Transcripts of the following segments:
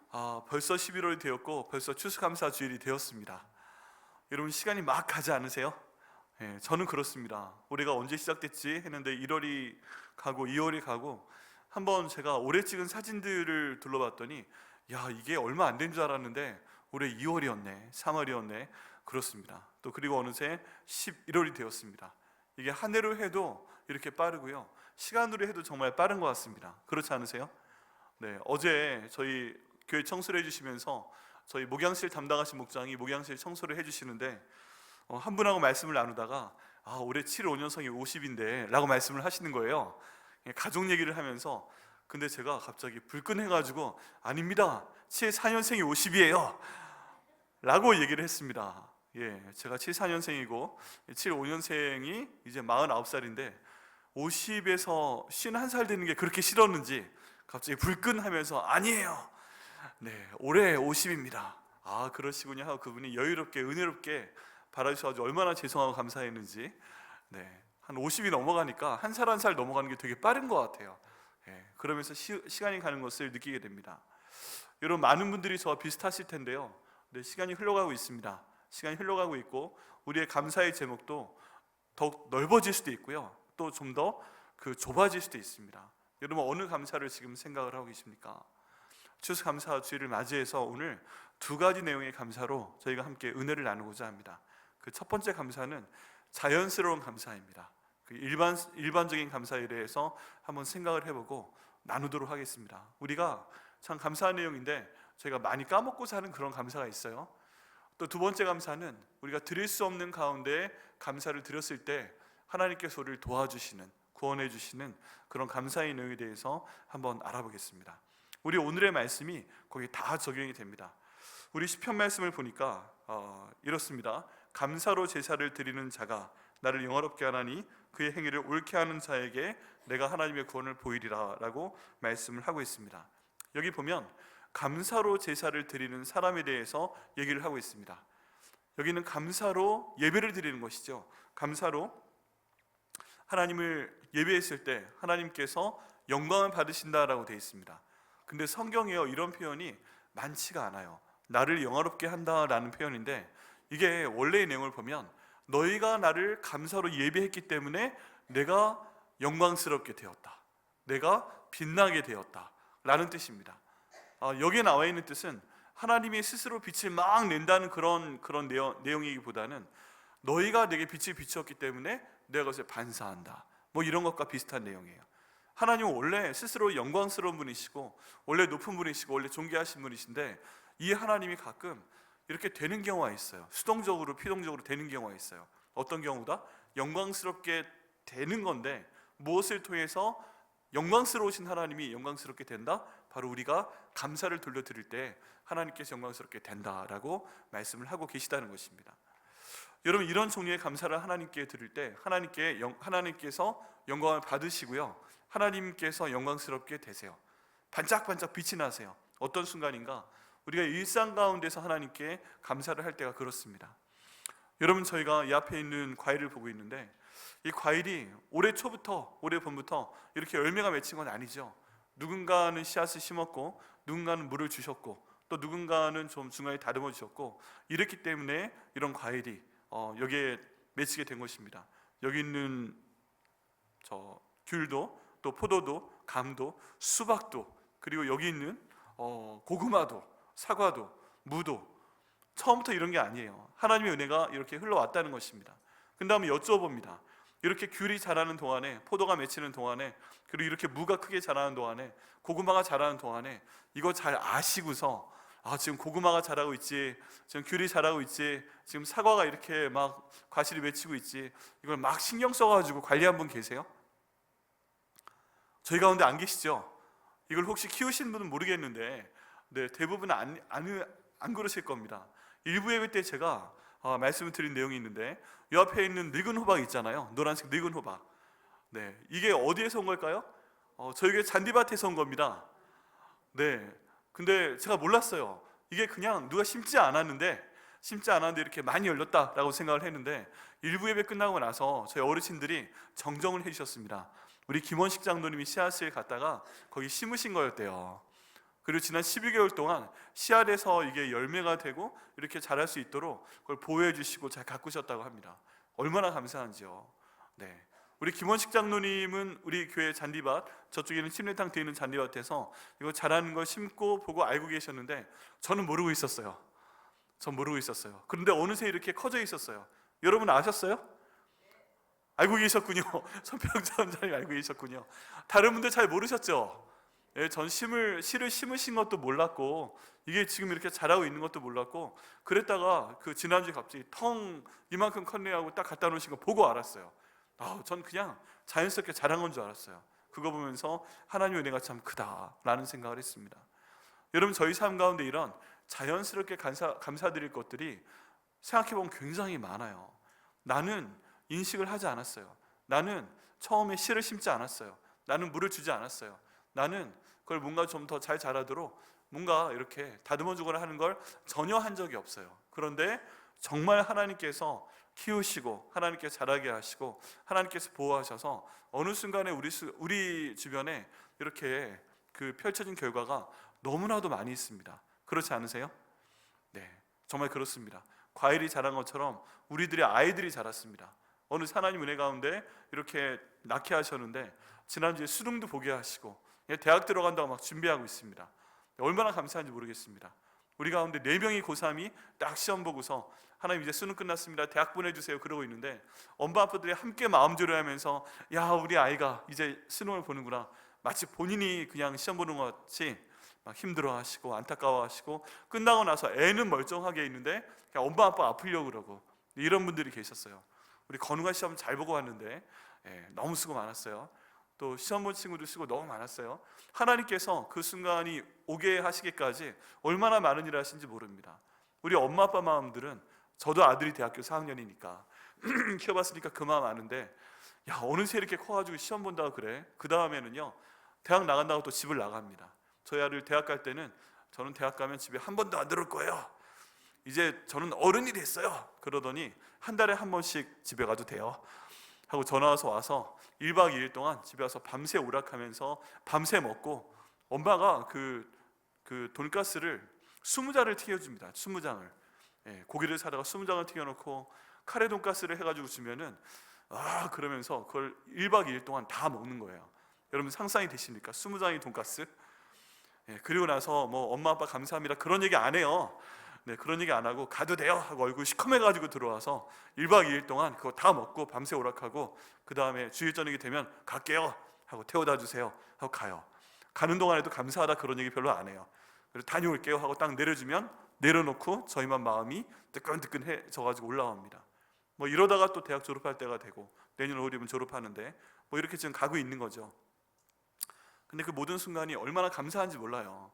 벌써 11월이 되었고 벌써 추수감사 주일이 되었습니다. 여러분 시간이 막 가지 않으세요? 저는 그렇습니다. 올해가 언제 시작됐지 했는데 1월이 가고 2월이 가고, 한번 제가 올해 찍은 사진들을 둘러봤더니 야, 이게 얼마 안 된 줄 알았는데 올해 2월이었네, 3월이었네. 그렇습니다. 또 그리고 어느새 11월이 되었습니다. 이게 한 해로 해도 이렇게 빠르고요, 시간으로 해도 정말 빠른 것 같습니다. 그렇지 않으세요? 네, 어제 저희 교회 청소를 해주시면서 저희 목양실 담당하신 목장이 목양실 청소를 해주시는데 한 분하고 말씀을 나누다가 올해 7~5년성이 50인데 라고 말씀을 하시는 거예요. 가족 얘기를 하면서. 근데 제가 갑자기 불끈해가지고 아닙니다, 7~4년생이 50이에요 라고 얘기를 했습니다. 제가 7~4년생이고 7~5년생이 이제 49살인데 50에서 51살 되는 게 그렇게 싫었는지 갑자기 불끈하면서 아니에요, 네, 올해 50입니다. 그러시군요 하고 그분이 여유롭게 은혜롭게 바라주셔가지고 얼마나 죄송하고 감사했는지. 네, 한 50이 넘어가니까 한 살 한 살 넘어가는 게 되게 빠른 것 같아요. 그러면서 시간이 가는 것을 느끼게 됩니다. 여러분 많은 분들이 저와 비슷하실 텐데요, 네, 시간이 흘러가고 있습니다. 시간이 흘러가고 있고 우리의 감사의 제목도 더욱 넓어질 수도 있고요, 또 좀 더 좁아질 수도 있습니다. 여러분 어느 감사를 지금 생각을 하고 계십니까? 추수감사 주일을 맞이해서 오늘 두 가지 내용의 감사로 저희가 함께 은혜를 나누고자 합니다. 그 첫 번째 감사는 자연스러운 감사입니다. 일반적인 감사에 대해서 한번 생각을 해보고 나누도록 하겠습니다. 우리가 참 감사한 내용인데 저희가 많이 까먹고 사는 그런 감사가 있어요. 또 두 번째 감사는 우리가 드릴 수 없는 가운데 감사를 드렸을 때 하나님께서 우리를 도와주시는, 구원해 주시는 그런 감사의 내용에 대해서 한번 알아보겠습니다. 우리 오늘의 말씀이 거기 다 적용이 됩니다. 우리 시편 말씀을 보니까 이렇습니다. 감사로 제사를 드리는 자가 나를 영화롭게 하나니 그의 행위를 옳게 하는 자에게 내가 하나님의 구원을 보이리라 라고 말씀을 하고 있습니다. 여기 보면 감사로 제사를 드리는 사람에 대해서 얘기를 하고 있습니다. 여기는 감사로 예배를 드리는 것이죠. 감사로 하나님을 예배했을 때 하나님께서 영광을 받으신다라고 되어 있습니다. 근데 성경에요, 이런 표현이 많지가 않아요. 나를 영화롭게 한다라는 표현인데 이게 원래의 내용을 보면 너희가 나를 감사로 예배했기 때문에 내가 영광스럽게 되었다, 내가 빛나게 되었다 라는 뜻입니다. 여기에 나와 있는 뜻은 하나님이 스스로 빛을 막 낸다는 그런 내용이기보다는 너희가 내게 빛을 비추었기 때문에 내가 그것을 반사한다, 뭐 이런 것과 비슷한 내용이에요. 하나님은 원래 스스로 영광스러운 분이시고 원래 높은 분이시고 원래 존귀하신 분이신데 이 하나님이 가끔 이렇게 되는 경우가 있어요. 수동적으로 피동적으로 되는 경우가 있어요. 어떤 경우다? 영광스럽게 되는 건데 무엇을 통해서 영광스러우신 하나님이 영광스럽게 된다? 바로 우리가 감사를 돌려드릴 때 하나님께서 영광스럽게 된다라고 말씀을 하고 계시다는 것입니다. 여러분 이런 종류의 감사를 하나님께 드릴 때 하나님께서 영광을 받으시고요, 하나님께서 영광스럽게 되세요. 반짝반짝 빛이 나세요. 어떤 순간인가 우리가 일상 가운데서 하나님께 감사를 할 때가 그렇습니다. 여러분 저희가 이 앞에 있는 과일을 보고 있는데 이 과일이 올해 봄부터 이렇게 열매가 맺힌 건 아니죠. 누군가는 씨앗을 심었고 누군가는 물을 주셨고 또 누군가는 좀 중간에 다듬어 주셨고 이렇기 때문에 이런 과일이 여기에 맺히게 된 것입니다. 여기 있는 귤도 또 포도도 감도 수박도 그리고 여기 있는 고구마도 사과도 무도 처음부터 이런 게 아니에요. 하나님의 은혜가 이렇게 흘러왔다는 것입니다. 그 다음에 여쭤봅니다. 이렇게 귤이 자라는 동안에, 포도가 맺히는 동안에, 그리고 이렇게 무가 크게 자라는 동안에, 고구마가 자라는 동안에 이거 잘 아시고서 지금 고구마가 자라고 있지, 지금 귤이 자라고 있지, 지금 사과가 이렇게 막 과실이 맺히고 있지, 이걸 막 신경 써가지고 관리한 분 계세요? 저희 가운데 안 계시죠? 이걸 혹시 키우시는 분은 모르겠는데 네, 대부분 안 그러실 겁니다. 일부 예배 때 제가 말씀을 드린 내용이 있는데 이 앞에 있는 늙은 호박 있잖아요. 노란색 늙은 호박. 네, 이게 어디에서 온 걸까요? 저희 교회 잔디밭에서 온 겁니다. 네, 근데 제가 몰랐어요. 이게 그냥 누가 심지 않았는데 이렇게 많이 열렸다라고 생각을 했는데 일부 예배 끝나고 나서 저희 어르신들이 정정을 해주셨습니다. 우리 김원식 장로님이 씨앗을 갖다가 거기 심으신 거였대요. 그리고 지난 12개월 동안 씨앗에서 이게 열매가 되고 이렇게 자랄 수 있도록 그걸 보호해 주시고 잘 가꾸셨다고 합니다. 얼마나 감사한지요. 네. 우리 김원식 장로님은 우리 교회 잔디밭, 저쪽에는 침례탕 뒤에 있는 잔디밭에서 이거 자라는 걸 심고 보고 알고 계셨는데 저는 모르고 있었어요. 전 모르고 있었어요. 그런데 어느새 이렇게 커져 있었어요. 여러분 아셨어요? 알고 계셨군요. 손평전자님 알고 계셨군요. 다른 분들 잘 모르셨죠? 예, 전 씨를 심으신 것도 몰랐고 이게 지금 이렇게 자라고 있는 것도 몰랐고 그랬다가 그 지난주에 갑자기 텅 이만큼 컸네 하고 딱 갖다 놓으신 거 보고 알았어요. 전 그냥 자연스럽게 자란 건 줄 알았어요. 그거 보면서 하나님의 은혜가 참 크다라는 생각을 했습니다. 여러분 저희 삶 가운데 이런 자연스럽게 감사드릴 것들이 생각해보면 굉장히 많아요. 나는 인식을 하지 않았어요. 나는 처음에 씨를 심지 않았어요. 나는 물을 주지 않았어요. 나는 그걸 뭔가 좀 더 잘 자라도록 뭔가 이렇게 다듬어 주거나 하는 걸 전혀 한 적이 없어요. 그런데 정말 하나님께서 키우시고 하나님께서 자라게 하시고 하나님께서 보호하셔서 어느 순간에 우리 주변에 이렇게 그 펼쳐진 결과가 너무나도 많이 있습니다. 그렇지 않으세요? 네, 정말 그렇습니다. 과일이 자란 것처럼 우리들의 아이들이 자랐습니다. 어느 하나님 은혜 가운데 이렇게 낳게 하셨는데 지난주에 수능도 보게 하시고 대학 들어간다고 막 준비하고 있습니다. 얼마나 감사한지 모르겠습니다. 우리 가운데 4명이 고3이 딱 시험 보고서 하나님 이제 수능 끝났습니다. 대학 보내주세요 그러고 있는데 엄마 아빠들이 함께 마음조리하면서 야 우리 아이가 이제 수능을 보는구나, 마치 본인이 그냥 시험 보는 것 같이 막 힘들어하시고 안타까워하시고 끝나고 나서 애는 멀쩡하게 있는데 그냥 엄마 아빠 아프려고 그러고 이런 분들이 계셨어요. 우리 건우가 시험 잘 보고 왔는데 너무 수고 많았어요. 또 시험 본 친구들 수고 너무 많았어요. 하나님께서 그 순간이 오게 하시기까지 얼마나 많은 일을 하신지 모릅니다. 우리 엄마 아빠 마음들은, 저도 아들이 대학교 4학년이니까 키워봤으니까 그 마음 아는데 야 어느새 이렇게 커가지고 시험 본다고 그래. 그 다음에는요 대학 나간다고 또 집을 나갑니다. 저희 아들 대학 갈 때는 저는 대학 가면 집에 한 번도 안 들어올 거예요. 이제 저는 어른이 됐어요. 그러더니 한 달에 한 번씩 집에 가도 돼요 하고 전화 와서 1박 2일 동안 집에 와서 밤새 오락하면서 밤새 먹고 엄마가 그 돈가스를 20장을 튀겨줍니다. 20장을 고기를 사다가 20장을 튀겨놓고 카레 돈가스를 해가지고 주면은 그러면서 그걸 1박 2일 동안 다 먹는 거예요. 여러분 상상이 되십니까? 20장의 돈가스. 그리고 나서 뭐 엄마 아빠 감사합니다 그런 얘기 안 해요. 그런 얘기 안 하고 가도 돼요 하고 얼굴 시커매가지고 들어와서 1박 2일 동안 그거 다 먹고 밤새 오락하고 그 다음에 주일 저녁이 되면 갈게요 하고 태워다 주세요 하고 가요. 가는 동안에도 감사하다 그런 얘기 별로 안 해요. 그래서 다녀올게요 하고 딱 내려주면 내려놓고 저희만 마음이 뜨끈뜨끈해져가지고 올라옵니다. 뭐 이러다가 또 대학 졸업할 때가 되고 내년 5월이면 졸업하는데 뭐 이렇게 지금 가고 있는 거죠. 근데 그 모든 순간이 얼마나 감사한지 몰라요.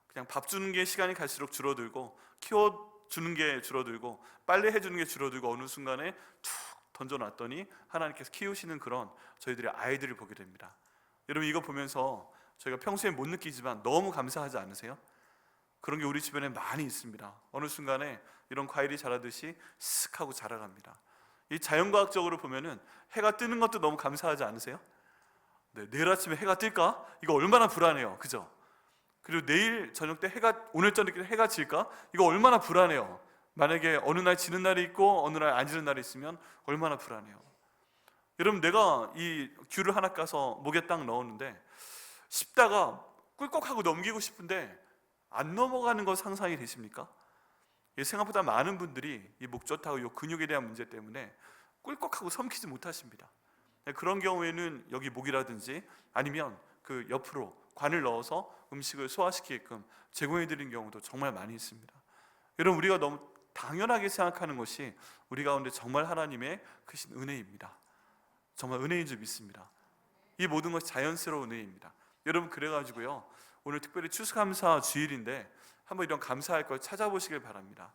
그냥 밥 주는 게 시간이 갈수록 줄어들고 키워주는 게 줄어들고 빨래 해주는 게 줄어들고 어느 순간에 툭 던져놨더니 하나님께서 키우시는 그런 저희들의 아이들을 보게 됩니다. 여러분 이거 보면서 저희가 평소에 못 느끼지만 너무 감사하지 않으세요? 그런 게 우리 주변에 많이 있습니다. 어느 순간에 이런 과일이 자라듯이 쓱 하고 자라갑니다. 이 자연과학적으로 보면은 해가 뜨는 것도 너무 감사하지 않으세요? 내일 아침에 해가 뜰까? 이거 얼마나 불안해요, 그죠? 그리고 내일 저녁 때 오늘 저녁 때 해가 질까? 이거 얼마나 불안해요. 만약에 어느 날 지는 날이 있고 어느 날 안 지는 날이 있으면 얼마나 불안해요. 여러분 내가 이 귤을 하나 까서 목에 딱 넣었는데 씹다가 꿀꺽하고 넘기고 싶은데 안 넘어가는 거 상상이 되십니까? 생각보다 많은 분들이 이 목 좋다고 이 근육에 대한 문제 때문에 꿀꺽하고 삼키지 못하십니다. 그런 경우에는 여기 목이라든지 아니면 그 옆으로 관을 넣어서 음식을 소화시키게끔 제공해 드리는 경우도 정말 많이 있습니다. 여러분 우리가 너무 당연하게 생각하는 것이 우리 가운데 정말 하나님의 크신 은혜입니다. 정말 은혜인 줄 믿습니다. 이 모든 것이 자연스러운 은혜입니다. 여러분 그래가지고요 오늘 특별히 추수감사 주일인데 한번 이런 감사할 걸 찾아보시길 바랍니다.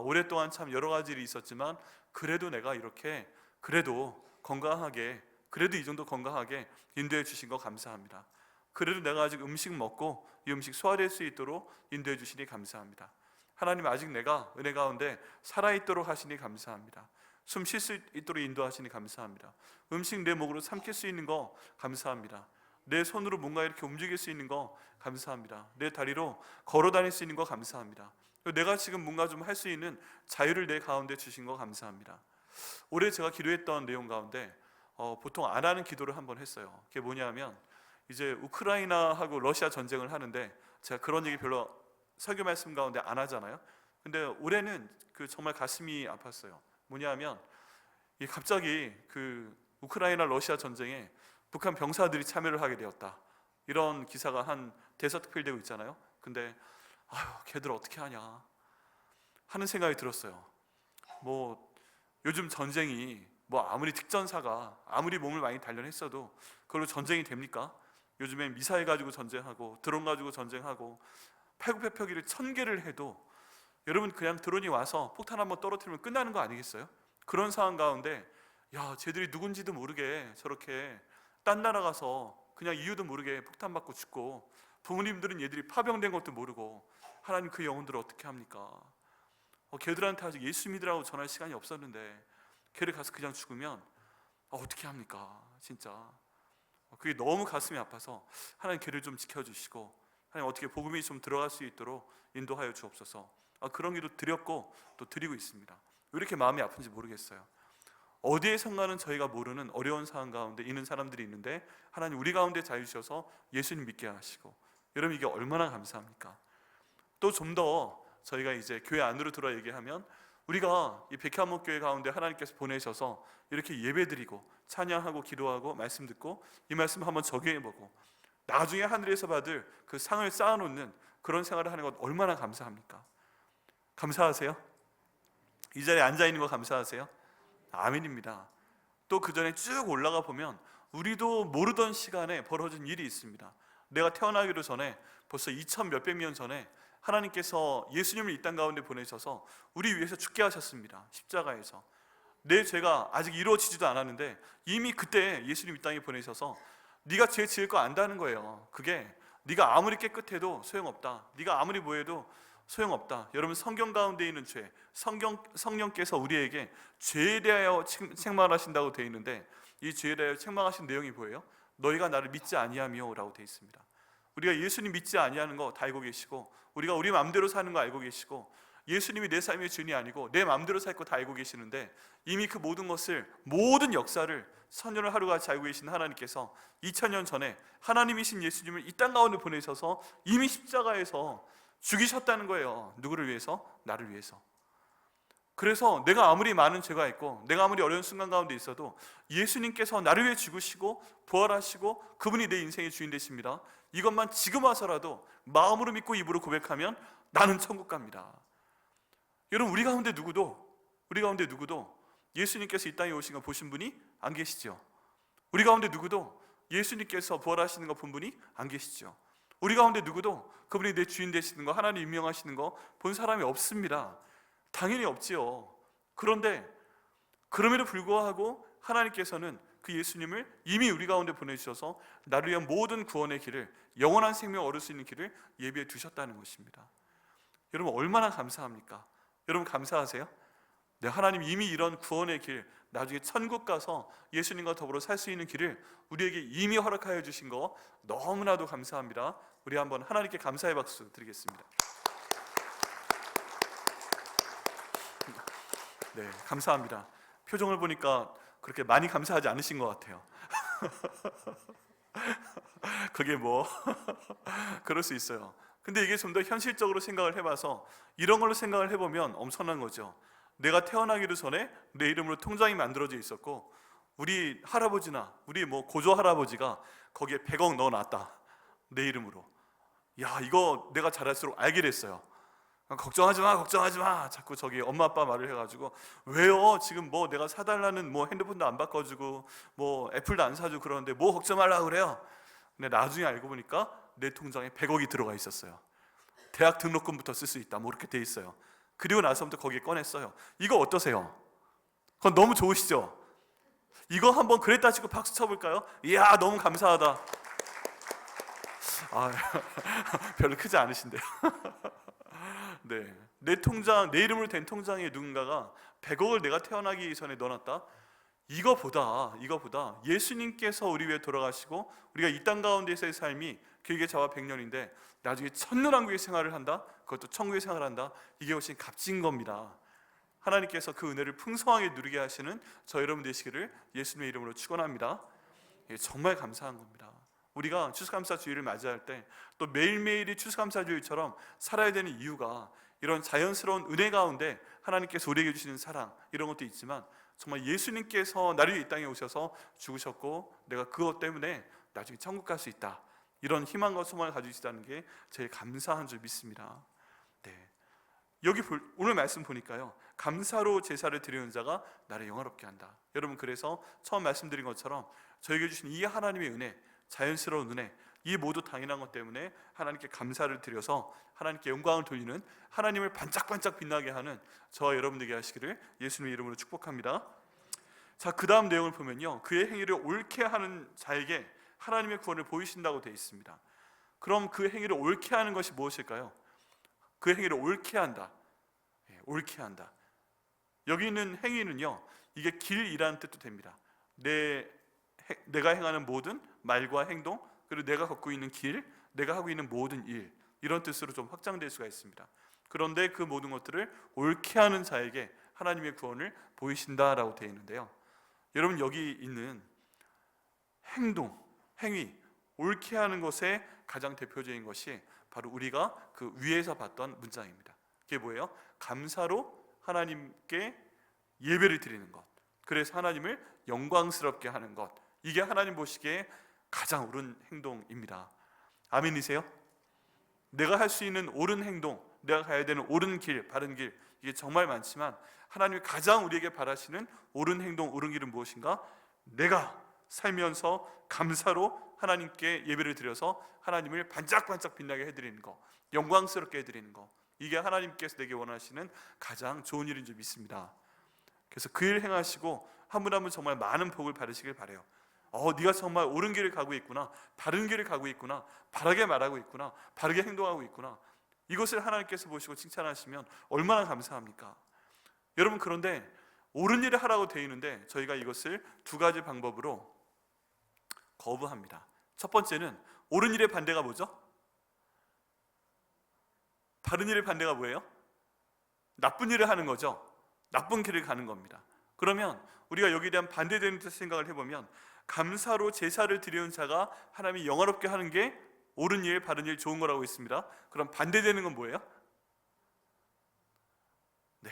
오랫동안 참 여러 가지 일이 있었지만 그래도 내가 이렇게 그래도 건강하게 그래도 이 정도 건강하게 인도해 주신 거 감사합니다. 그래도 내가 아직 음식 먹고 이 음식 소화될 수 있도록 인도해 주시니 감사합니다. 하나님 아직 내가 은혜 가운데 살아있도록 하시니 감사합니다. 숨 쉴 수 있도록 인도하시니 감사합니다. 음식 내 목으로 삼킬 수 있는 거 감사합니다. 내 손으로 뭔가 이렇게 움직일 수 있는 거 감사합니다. 내 다리로 걸어 다닐 수 있는 거 감사합니다. 내가 지금 뭔가 좀 할 수 있는 자유를 내 가운데 주신 거 감사합니다. 올해 제가 기도했던 내용 가운데 보통 안 하는 기도를 한번 했어요. 그게 뭐냐면 이제 우크라이나하고 러시아 전쟁을 하는데 제가 그런 얘기 별로 설교 말씀 가운데 안 하잖아요. 근데 올해는 정말 가슴이 아팠어요. 뭐냐면 갑자기 우크라이나 러시아 전쟁에 북한 병사들이 참여를 하게 되었다, 이런 기사가 한 대서특필되고 있잖아요. 근데 걔들 어떻게 하냐 하는 생각이 들었어요. 요즘 전쟁이 아무리 특전사가 아무리 몸을 많이 단련했어도 그걸로 전쟁이 됩니까? 요즘엔 미사일 가지고 전쟁하고 드론 가지고 전쟁하고 팔굽혀펴기를 1000개를 해도 여러분 그냥 드론이 와서 폭탄 한번 떨어뜨리면 끝나는 거 아니겠어요? 그런 상황 가운데 쟤들이 누군지도 모르게 저렇게 딴 나라 가서 그냥 이유도 모르게 폭탄 맞고 죽고, 부모님들은 얘들이 파병된 것도 모르고, 하나님 그 영혼들을 어떻게 합니까? 걔들한테 아직 예수 믿으라고 전할 시간이 없었는데 걔를 가서 그냥 죽으면 어떻게 합니까? 진짜 그게 너무 가슴이 아파서 하나님 걔를 좀 지켜주시고 하나님 어떻게 복음이 좀 들어갈 수 있도록 인도하여 주옵소서. 그런 기도 드렸고 또 드리고 있습니다. 왜 이렇게 마음이 아픈지 모르겠어요. 어디에선가는 저희가 모르는 어려운 상황 가운데 있는 사람들이 있는데 하나님 우리 가운데 자유 주셔서 예수님 믿게 하시고, 여러분 이게 얼마나 감사합니까? 또 좀 더 저희가 이제 교회 안으로 들어와 얘기하면 우리가 이 백현목교회 가운데 하나님께서 보내셔서 이렇게 예배드리고 찬양하고 기도하고 말씀 듣고 이 말씀 한번 적용해보고 나중에 하늘에서 받을 그 상을 쌓아놓는 그런 생활을 하는 것 얼마나 감사합니까? 감사하세요? 이 자리에 앉아있는 거 감사하세요? 아멘입니다. 또 그 전에 쭉 올라가 보면 우리도 모르던 시간에 벌어진 일이 있습니다. 내가 태어나기도 전에 벌써 2000 몇백 년 전에 하나님께서 예수님을 이 땅 가운데 보내셔서 우리 위해서 죽게 하셨습니다. 십자가에서. 내 죄가 아직 이루어지지도 않았는데 이미 그때 예수님 이 땅에 보내셔서 네가 죄 지을 거 안다는 거예요. 그게 네가 아무리 깨끗해도 소용없다, 네가 아무리 뭐해도 소용없다. 여러분 성경 가운데 있는 죄, 성령께서 우리에게 죄에 대하여 책망하신다고 되어 있는데 이 죄에 대하여 책망하신 내용이 뭐예요? 너희가 나를 믿지 아니하며 라고 되어 있습니다. 우리가 예수님 믿지 아니하는 거 다 알고 계시고, 우리가 우리 마음대로 사는 거 알고 계시고, 예수님이 내 삶의 주인이 아니고 내 마음대로 살 거 다 알고 계시는데 이미 그 모든 것을, 모든 역사를 선연을 하루같이 알고 계신 하나님께서 2000년 전에 하나님이신 예수님을 이 땅 가운데 보내셔서 이미 십자가에서 죽이셨다는 거예요. 누구를 위해서? 나를 위해서. 그래서 내가 아무리 많은 죄가 있고 내가 아무리 어려운 순간 가운데 있어도 예수님께서 나를 위해 죽으시고 부활하시고 그분이 내 인생의 주인 되십니다. 이것만 지금 와서라도 마음으로 믿고 입으로 고백하면 나는 천국 갑니다. 여러분 우리 가운데 누구도 예수님께서 이 땅에 오신 거 보신 분이 안 계시죠. 우리 가운데 누구도 예수님께서 부활하시는 거 본 분이 안 계시죠. 우리 가운데 누구도 그분이 내 주인 되시는 거, 하나님 임명하시는 거 본 사람이 없습니다. 당연히 없지요. 그런데 그럼에도 불구하고 하나님께서는 그 예수님을 이미 우리 가운데 보내주셔서 나를 위한 모든 구원의 길을, 영원한 생명을 얻을 수 있는 길을 예비해 두셨다는 것입니다. 여러분 얼마나 감사합니까? 여러분 감사하세요? 네, 하나님 이미 이런 구원의 길, 나중에 천국 가서 예수님과 더불어 살 수 있는 길을 우리에게 이미 허락하여 주신 거 너무나도 감사합니다. 우리 한번 하나님께 감사의 박수 드리겠습니다. 네, 감사합니다. 표정을 보니까 그렇게 많이 감사하지 않으신 것 같아요. 그게 그럴 수 있어요. 근데 이게 좀 더 현실적으로 생각을 해봐서 이런 걸로 생각을 해보면 엄청난 거죠. 내가 태어나기도 전에 내 이름으로 통장이 만들어져 있었고 우리 할아버지나 우리 고조 할아버지가 거기에 100억 넣어놨다, 내 이름으로. 야, 이거 내가 자랄수록 알게 됐어요. 걱정하지 마 자꾸 저기 엄마 아빠 말을 해가지고, 왜요? 지금 내가 사달라는 핸드폰도 안 바꿔주고 애플도 안 사주고 그러는데 걱정 말라고 그래요. 근데 나중에 알고 보니까 내 통장에 100억이 들어가 있었어요. 대학 등록금부터 쓸 수 있다 이렇게 돼 있어요. 그리고 나서부터 거기에 꺼냈어요. 이거 어떠세요? 그건 너무 좋으시죠? 이거 한번 그랬다 치고 박수 쳐볼까요? 이야, 너무 감사하다. 별로 크지 않으신데요. 네, 내 통장, 내 이름으로 된 통장에 누군가가 100억을 내가 태어나기 전에 넣어놨다? 이거보다 예수님께서 우리 위해 돌아가시고 우리가 이 땅 가운데서의 삶이 길게 자와 100년인데 나중에 천년왕국의 생활을 한다, 그것도 천국의 생활을 한다, 이게 훨씬 값진 겁니다. 하나님께서 그 은혜를 풍성하게 누리게 하시는 저 여러분 되시기를 예수님의 이름으로 축원합니다. 이게 정말 감사한 겁니다. 우리가 추수감사 주일을 맞이할 때 또 매일매일이 추수감사 주일처럼 살아야 되는 이유가 이런 자연스러운 은혜 가운데 하나님께서 우리에게 주시는 사랑, 이런 것도 있지만 정말 예수님께서 나를 이 땅에 오셔서 죽으셨고 내가 그것 때문에 나중에 천국 갈 수 있다, 이런 희망과 소망을 가지시다는 게 제일 감사한 줄 믿습니다. 네. 여기 오늘 말씀 보니까요, 감사로 제사를 드리는 자가 나를 영화롭게 한다. 여러분, 그래서 처음 말씀드린 것처럼 저에게 주신 이 하나님의 은혜, 자연스러운 은혜, 이 모두 당연한 것 때문에 하나님께 감사를 드려서 하나님께 영광을 돌리는, 하나님을 반짝반짝 빛나게 하는 저와 여러분 되게 하시기를 예수님의 이름으로 축복합니다. 자, 그 다음 내용을 보면요, 그의 행위를 옳게 하는 자에게 하나님의 구원을 보이신다고 되어 있습니다. 그럼 그 행위를 옳게 하는 것이 무엇일까요? 그 행위를 옳게 한다. 옳게 한다. 여기 있는 행위는요, 이게 길이라는 뜻도 됩니다. 내가 행하는 모든 말과 행동, 그리고 내가 걷고 있는 길, 내가 하고 있는 모든 일, 이런 뜻으로 좀 확장될 수가 있습니다. 그런데 그 모든 것들을 옳게 하는 자에게 하나님의 구원을 보이신다라고 되어 있는데요, 여러분, 여기 있는 행동, 행위, 옳게 하는 것의 가장 대표적인 것이 바로 우리가 그 위에서 봤던 문장입니다. 그게 뭐예요? 감사로 하나님께 예배를 드리는 것, 그래서 하나님을 영광스럽게 하는 것, 이게 하나님 보시기에 가장 옳은 행동입니다. 아멘이세요? 내가 할 수 있는 옳은 행동, 내가 가야 되는 옳은 길, 바른 길, 이게 정말 많지만 하나님이 가장 우리에게 바라시는 옳은 행동, 옳은 길은 무엇인가? 내가 살면서 감사로 하나님께 예배를 드려서 하나님을 반짝반짝 빛나게 해드리는 거, 영광스럽게 해드리는 거, 이게 하나님께서 내게 원하시는 가장 좋은 일인 줄 믿습니다. 그래서 그 일 행하시고 한 분 한 분 정말 많은 복을 받으시길 바라요. 네가 정말 옳은 길을 가고 있구나, 바른 길을 가고 있구나, 바르게 말하고 있구나, 바르게 행동하고 있구나, 이것을 하나님께서 보시고 칭찬하시면 얼마나 감사합니까? 여러분, 그런데 옳은 일을 하라고 되어 있는데 저희가 이것을 두 가지 방법으로 거부합니다. 첫 번째는, 옳은 일의 반대가 뭐죠? 바른 일의 반대가 뭐예요? 나쁜 일을 하는 거죠. 나쁜 길을 가는 겁니다. 그러면 우리가 여기에 대한 반대되는 생각을 해보면, 감사로 제사를 드리는 자가 하나님이 영화롭게 하는 게 옳은 일, 바른 일, 좋은 거라고 있습니다. 그럼 반대되는 건 뭐예요? 네,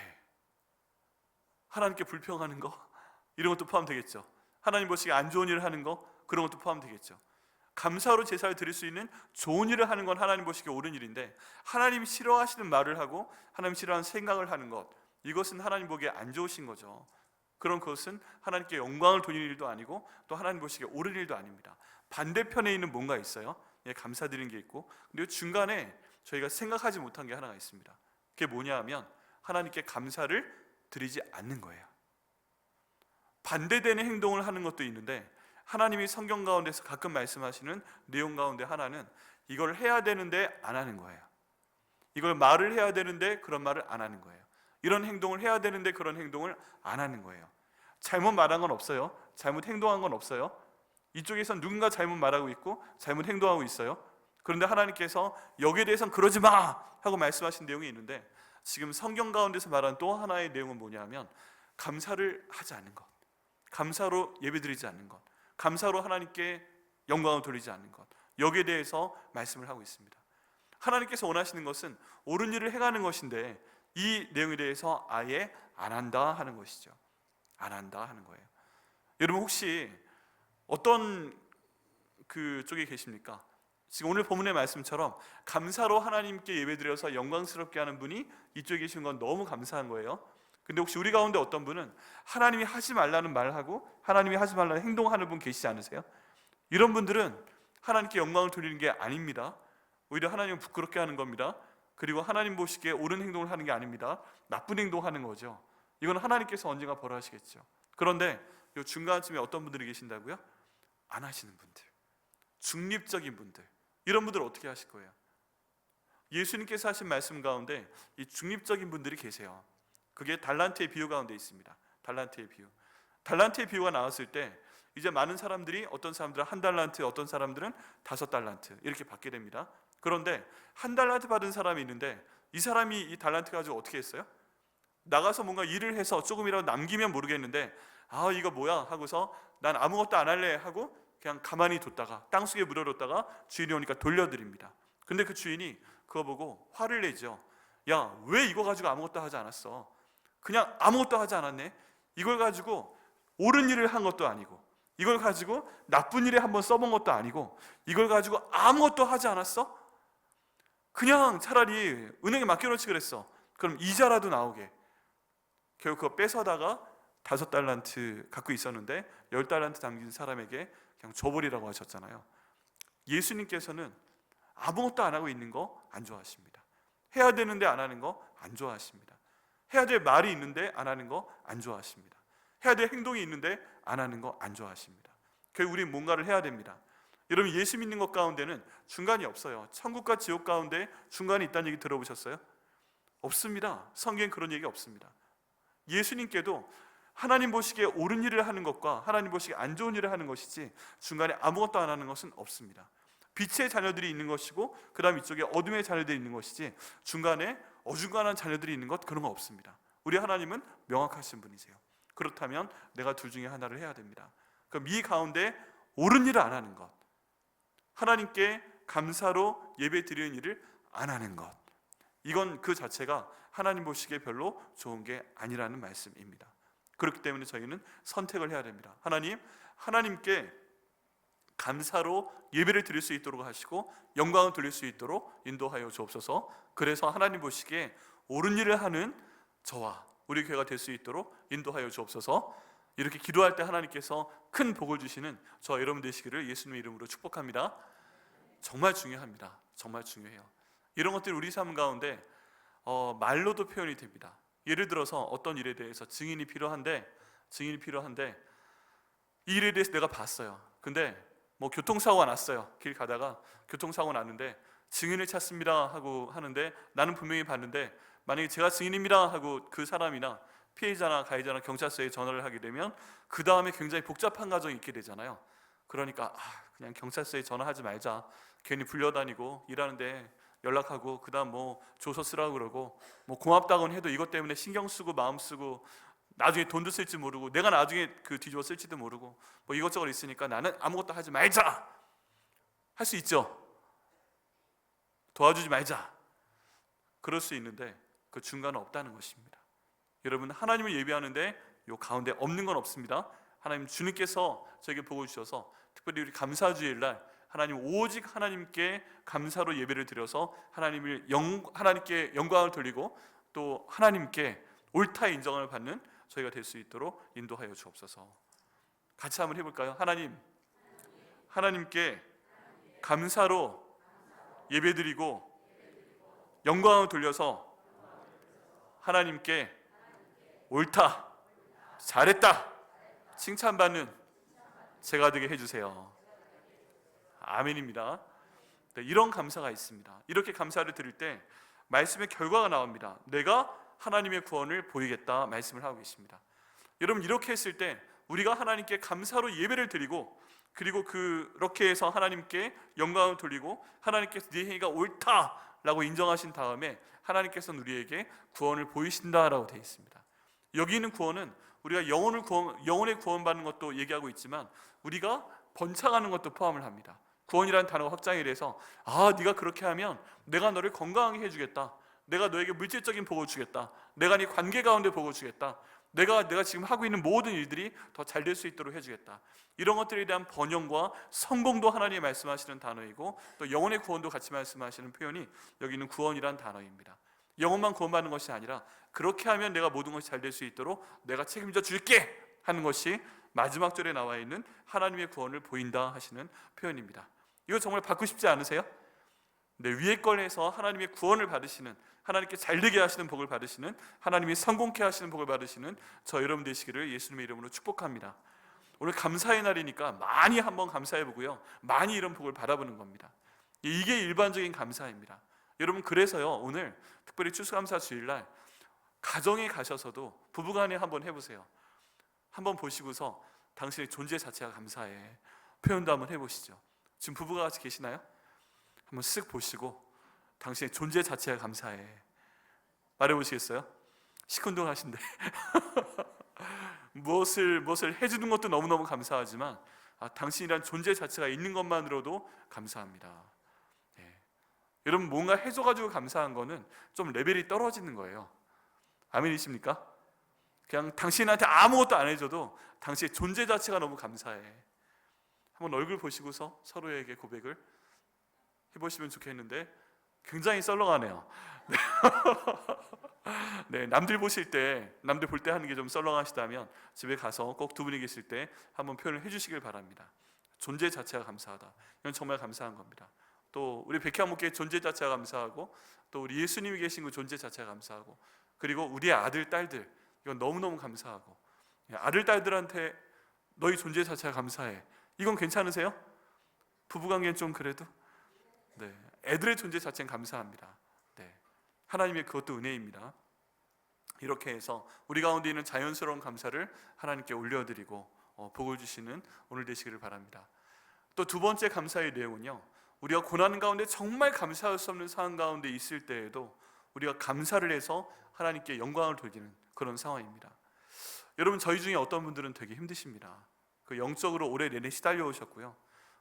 하나님께 불평하는 거, 이런 것도 포함되겠죠. 하나님 보시기에 안 좋은 일을 하는 거, 그런 것도 포함되겠죠. 감사로 제사를 드릴 수 있는 좋은 일을 하는 건 하나님 보시기에 옳은 일인데, 하나님 싫어하시는 말을 하고 하나님 싫어하는 생각을 하는 것, 이것은 하나님 보기에 안 좋으신 거죠. 그런 것은 하나님께 영광을 돌리는 일도 아니고 또 하나님 보시기에 옳은 일도 아닙니다. 반대편에 있는 뭔가 있어요. 감사드리는 게 있고, 그리고 중간에 저희가 생각하지 못한 게 하나가 있습니다. 그게 뭐냐 하면 하나님께 감사를 드리지 않는 거예요. 반대되는 행동을 하는 것도 있는데, 하나님이 성경 가운데서 가끔 말씀하시는 내용 가운데 하나는 이걸 해야 되는데 안 하는 거예요. 이걸 말을 해야 되는데 그런 말을 안 하는 거예요. 이런 행동을 해야 되는데 그런 행동을 안 하는 거예요. 잘못 말한 건 없어요. 잘못 행동한 건 없어요. 이쪽에선 누군가 잘못 말하고 있고 잘못 행동하고 있어요. 그런데 하나님께서 여기에 대해서는 그러지 마 하고 말씀하신 내용이 있는데, 지금 성경 가운데서 말하는 또 하나의 내용은 뭐냐면 감사를 하지 않는 것, 감사로 예배드리지 않는 것, 감사로 하나님께 영광을 돌리지 않는 것, 여기에 대해서 말씀을 하고 있습니다. 하나님께서 원하시는 것은 옳은 일을 행하는 것인데 이 내용에 대해서 아예 안 한다 하는 것이죠. 안 한다 하는 거예요. 여러분, 혹시 어떤 그 쪽에 계십니까? 지금 오늘 본문의 말씀처럼 감사로 하나님께 예배드려서 영광스럽게 하는 분이 이쪽에 계신 건 너무 감사한 거예요. 근데 혹시 우리 가운데 어떤 분은 하나님이 하지 말라는 말을 하고 하나님이 하지 말라는 행동하는 분 계시지 않으세요? 이런 분들은 하나님께 영광을 돌리는 게 아닙니다. 오히려 하나님을 부끄럽게 하는 겁니다. 그리고 하나님 보시기에 옳은 행동을 하는 게 아닙니다. 나쁜 행동하는 거죠. 이건 하나님께서 언젠가 벌하시겠죠. 그런데 이 중간쯤에 어떤 분들이 계신다고요? 안 하시는 분들, 중립적인 분들, 이런 분들 어떻게 하실 거예요? 예수님께서 하신 말씀 가운데 이 중립적인 분들이 계세요. 그게 달란트의 비유 가운데 있습니다. 달란트의 비유. 달란트의 비유가 나왔을 때 이제 많은 사람들이, 어떤 사람들은 한 달란트, 어떤 사람들은 5달란트 이렇게 받게 됩니다. 그런데 한 달란트 받은 사람이 있는데 이 사람이 이 달란트 가지고 어떻게 했어요? 나가서 뭔가 일을 해서 조금이라도 남기면 모르겠는데 이거 뭐야 하고서 난 아무것도 안 할래 하고 그냥 가만히 뒀다가 땅속에 묻어뒀다가 주인이 오니까 돌려드립니다. 근데 그 주인이 그거 보고 화를 내죠. 야, 왜 이거 가지고 아무것도 하지 않았어? 그냥 아무것도 하지 않았네. 이걸 가지고 옳은 일을 한 것도 아니고, 이걸 가지고 나쁜 일에 한번 써본 것도 아니고, 이걸 가지고 아무것도 하지 않았어? 그냥 차라리 은행에 맡겨놓지 그랬어. 그럼 이자라도 나오게. 결국 그거 뺏어다가 5달란트 갖고 있었는데 10달란트 담긴 사람에게 그냥 줘버리라고 하셨잖아요. 예수님께서는 아무것도 안 하고 있는 거 안 좋아하십니다. 해야 되는데 안 하는 거 안 좋아하십니다. 해야 될 말이 있는데 안 하는 거 안 좋아하십니다. 해야 될 행동이 있는데 안 하는 거 안 좋아하십니다. 결국 우리는 뭔가를 해야 됩니다. 여러분, 예수 믿는 것 가운데는 중간이 없어요. 천국과 지옥 가운데 중간이 있다는 얘기 들어보셨어요? 없습니다. 성경엔 그런 얘기 없습니다. 예수님께도 하나님 보시기에 옳은 일을 하는 것과 하나님 보시기에 안 좋은 일을 하는 것이지 중간에 아무것도 안 하는 것은 없습니다. 빛의 자녀들이 있는 것이고 그 다음 이쪽에 어둠의 자녀들이 있는 것이지 중간에 어중간한 자녀들이 있는 것, 그런 거 없습니다. 우리 하나님은 명확하신 분이세요. 그렇다면 내가 둘 중에 하나를 해야 됩니다. 그럼 이 가운데 옳은 일을 안 하는 것, 하나님께 감사로 예배 드리는 일을 안 하는 것, 이건 그 자체가 하나님 보시기에 별로 좋은 게 아니라는 말씀입니다. 그렇기 때문에 저희는 선택을 해야 됩니다. 하나님께 감사로 예배를 드릴 수 있도록 하시고 영광을 돌릴 수 있도록 인도하여 주옵소서. 그래서 하나님 보시기에 옳은 일을 하는 저와 우리 교회가 될 수 있도록 인도하여 주옵소서. 이렇게 기도할 때 하나님께서 큰 복을 주시는 저 여러분 되시기를 예수님의 이름으로 축복합니다. 정말 중요합니다. 정말 중요해요. 이런 것들이 우리 삶 가운데 말로도 표현이 됩니다. 예를 들어서 어떤 일에 대해서 증인이 필요한데 이 일에 대해서 내가 봤어요. 근데 뭐 교통사고가 났어요. 길 가다가 교통사고 났는데 증인을 찾습니다 하고 하는데 나는 분명히 봤는데 만약에 제가 증인입니다 하고 그 사람이나 피해자나 가해자나 경찰서에 전화를 하게 되면 그 다음에 굉장히 복잡한 과정이 있게 되잖아요. 그러니까 그냥 경찰서에 전화하지 말자. 괜히 불려다니고 일하는데 연락하고 그 다음 뭐 조서 쓰라고 그러고 뭐 고맙다고는 해도 이것 때문에 신경 쓰고 마음 쓰고 나중에 돈도 쓸지 모르고 내가 나중에 그 뒤집어 쓸지도 모르고 뭐 이것저것 있으니까 나는 아무것도 하지 말자 할 수 있죠. 도와주지 말자 그럴 수 있는데 그 중간은 없다는 것입니다. 여러분, 하나님을 예배하는데 요 가운데 없는 건 없습니다. 하나님 주님께서 저에게 복을 주셔서 특별히 우리 감사주일날 하나님 오직 하나님께 감사로 예배를 드려서 하나님께 영광을 돌리고 또 하나님께 옳다 인정을 받는 저희가 될 수 있도록 인도하여 주옵소서. 같이 한번 해볼까요? 하나님께 감사로 예배드리고 영광을 돌려서 하나님께 옳다, 잘했다 칭찬받는 제가 되게 해주세요. 아멘입니다. 네, 이런 감사가 있습니다. 이렇게 감사를 드릴 때 말씀의 결과가 나옵니다. 내가 하나님의 구원을 보이겠다 말씀을 하고 계십니다. 여러분, 이렇게 했을 때 우리가 하나님께 감사로 예배를 드리고 그리고 그렇게 해서 하나님께 영광을 돌리고 하나님께서 네 행위가 옳다라고 인정하신 다음에 하나님께서는 우리에게 구원을 보이신다라고 되어 있습니다. 여기 있는 구원은 우리가 영혼의 구원받는 것도 얘기하고 있지만 우리가 번창하는 것도 포함을 합니다. 구원이라는 단어가 확장이 돼서 네가 그렇게 하면 내가 너를 건강하게 해주겠다, 내가 너에게 물질적인 복을 주겠다, 내가 네 관계 가운데 복을 주겠다, 내가 지금 하고 있는 모든 일들이 더 잘 될 수 있도록 해주겠다, 이런 것들에 대한 번영과 성공도 하나님이 말씀하시는 단어이고 또 영혼의 구원도 같이 말씀하시는 표현이 여기 있는 구원이라는 단어입니다. 영혼만 구원받는 것이 아니라 그렇게 하면 내가 모든 것이 잘 될 수 있도록 내가 책임져 줄게 하는 것이 마지막 절에 나와 있는 하나님의 구원을 보인다 하시는 표현입니다. 이거 정말 받고 싶지 않으세요? 네, 위에 걸 해서 하나님의 구원을 받으시는, 하나님께 잘되게 하시는 복을 받으시는, 하나님이 성공케 하시는 복을 받으시는 저 여러분 되시기를 예수님의 이름으로 축복합니다. 오늘 감사의 날이니까 많이 한번 감사해 보고요, 많이 이런 복을 바라보는 겁니다. 이게 일반적인 감사입니다. 여러분, 그래서요 오늘 특별히 추수감사 주일날 가정에 가셔서도 부부간에 한번 해보세요. 한번 보시고서 당신의 존재 자체가 감사해 표현도 한번 해보시죠. 지금 부부가 같이 계시나요? 한번 쓱 보시고 당신의 존재 자체가 감사해 말해보시겠어요? 시큰둥하신데 무엇을 해주는 것도 너무너무 감사하지만 당신이란 존재 자체가 있는 것만으로도 감사합니다. 여러분, 뭔가 해줘가지고 감사한 거는 좀 레벨이 떨어지는 거예요. 아멘이십니까? 그냥 당신한테 아무것도 안 해줘도 당신의 존재 자체가 너무 감사해. 한번 얼굴 보시고서 서로에게 고백을 해보시면 좋겠는데 굉장히 썰렁하네요. 네, 남들 볼 때 하는 게 좀 썰렁하시다면 집에 가서 꼭 두 분이 계실 때 한번 표현을 해주시길 바랍니다. 존재 자체가 감사하다. 이건 정말 감사한 겁니다. 또 우리 백향목교의 존재 자체가 감사하고, 또 우리 예수님이 계신 그 존재 자체가 감사하고, 그리고 우리의 아들 딸들, 이건 너무너무 감사하고, 아들 딸들한테 너희 존재 자체가 감사해, 이건 괜찮으세요? 부부관계는 좀 그래도 네, 애들의 존재 자체는 감사합니다. 네, 하나님의 그것도 은혜입니다. 이렇게 해서 우리 가운데 있는 자연스러운 감사를 하나님께 올려드리고 복을 주시는 오늘 되시기를 바랍니다. 또 두 번째 감사의 내용은요, 우리가 고난 가운데 정말 감사할 수 없는 상황 가운데 있을 때에도 우리가 감사를 해서 하나님께 영광을 돌리는 그런 상황입니다. 여러분, 저희 중에 어떤 분들은 되게 힘드십니다. 그 영적으로 오래 내내 시달려 오셨고요,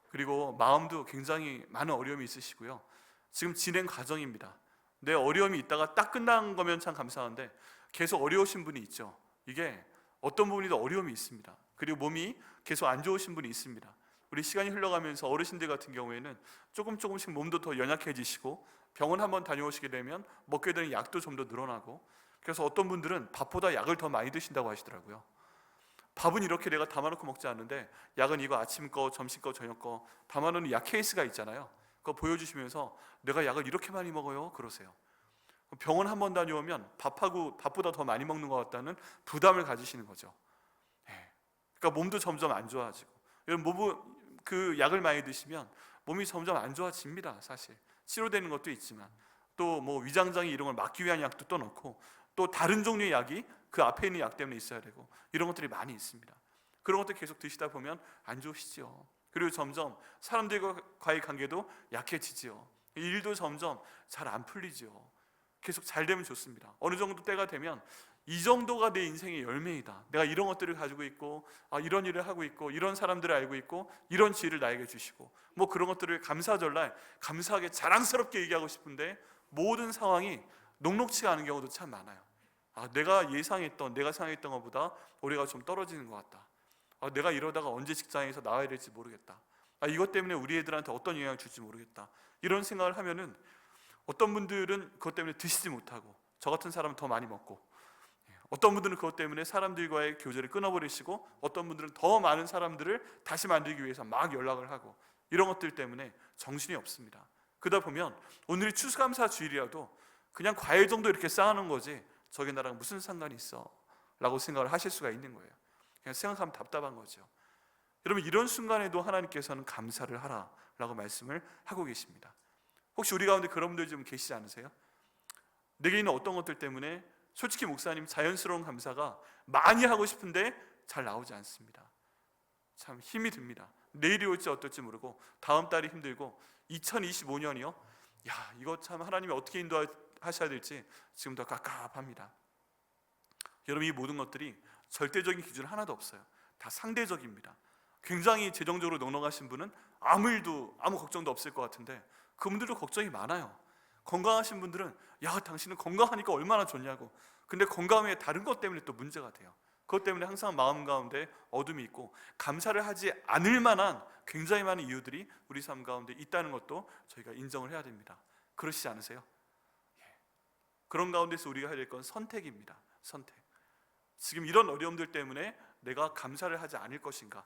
그리고 마음도 굉장히 많은 어려움이 있으시고요, 지금 진행 과정입니다. 내 어려움이 있다가 딱 끝난 거면 참 감사한데 계속 어려우신 분이 있죠. 이게 어떤 부분이든 어려움이 있습니다. 그리고 몸이 계속 안 좋으신 분이 있습니다. 우리 시간이 흘러가면서 어르신들 같은 경우에는 조금씩 몸도 더 연약해지시고, 병원 한번 다녀오시게 되면 먹게 되는 약도 좀 더 늘어나고, 그래서 어떤 분들은 밥보다 약을 더 많이 드신다고 하시더라고요. 밥은 이렇게 내가 담아놓고 먹지 않는데 약은 이거 아침 거, 점심 거, 저녁 거 담아놓는 약 케이스가 있잖아요. 그거 보여주시면서 내가 약을 이렇게 많이 먹어요 그러세요. 병원 한번 다녀오면 밥보다 더 많이 먹는 것 같다는 부담을 가지시는 거죠. 그러니까 몸도 점점 안 좋아지고, 그 약을 많이 드시면 몸이 점점 안 좋아집니다. 사실 치료되는 것도 있지만, 또 뭐 위장장애 이런 걸 막기 위한 약도 또 넣고, 또 다른 종류의 약이 그 앞에 있는 약 때문에 있어야 되고, 이런 것들이 많이 있습니다. 그런 것들 계속 드시다 보면 안 좋으시죠. 그리고 점점 사람들과의 관계도 약해지지요. 일도 점점 잘 안 풀리죠. 계속 잘 되면 좋습니다. 어느 정도 때가 되면 이 정도가 내 인생의 열매이다, 내가 이런 것들을 가지고 있고, 이런 일을 하고 있고, 이런 사람들을 알고 있고, 이런 지혜를 나에게 주시고, 뭐 그런 것들을 감사절날 감사하게 자랑스럽게 얘기하고 싶은데 모든 상황이 녹록치가 않은 경우도 참 많아요. 내가 생각했던 것보다 올해가 좀 떨어지는 것 같다. 내가 이러다가 언제 직장에서 나와야 될지 모르겠다. 이것 때문에 우리 애들한테 어떤 영향을 줄지 모르겠다. 이런 생각을 하면은 어떤 분들은 그것 때문에 드시지 못하고, 저 같은 사람은 더 많이 먹고, 어떤 분들은 그것 때문에 사람들과의 교제를 끊어버리시고, 어떤 분들은 더 많은 사람들을 다시 만들기 위해서 막 연락을 하고, 이런 것들 때문에 정신이 없습니다. 그러다 보면 오늘이 추수감사 주일이라도 그냥 과일 정도 이렇게 쌓아놓은 거지, 저게 나랑 무슨 상관이 있어? 라고 생각을 하실 수가 있는 거예요. 그냥 생각하면 답답한 거죠. 여러분, 이런 순간에도 하나님께서는 감사를 하라 라고 말씀을 하고 계십니다. 혹시 우리 가운데 그런 분들 좀 계시지 않으세요? 내게 있는 어떤 것들 때문에 솔직히 목사님, 자연스러운 감사가 많이 하고 싶은데 잘 나오지 않습니다. 참 힘이 듭니다. 내일이 올지 어떨지 모르고, 다음 달이 힘들고, 2025년이요? 이거 참 하나님이 어떻게 인도하셔야 될지 지금도 깝깝합니다. 여러분, 이 모든 것들이 절대적인 기준 하나도 없어요. 다 상대적입니다. 굉장히 재정적으로 넉넉하신 분은 아무 걱정도 없을 것 같은데, 그분들도 걱정이 많아요. 건강하신 분들은 당신은 건강하니까 얼마나 좋냐고. 근데 건강 외에 다른 것 때문에 또 문제가 돼요. 그것 때문에 항상 마음 가운데 어둠이 있고, 감사를 하지 않을 만한 굉장히 많은 이유들이 우리 삶 가운데 있다는 것도 저희가 인정을 해야 됩니다. 그러시지 않으세요? 그런 가운데서 우리가 해야 될 건 선택입니다. 선택. 지금 이런 어려움들 때문에 내가 감사를 하지 않을 것인가,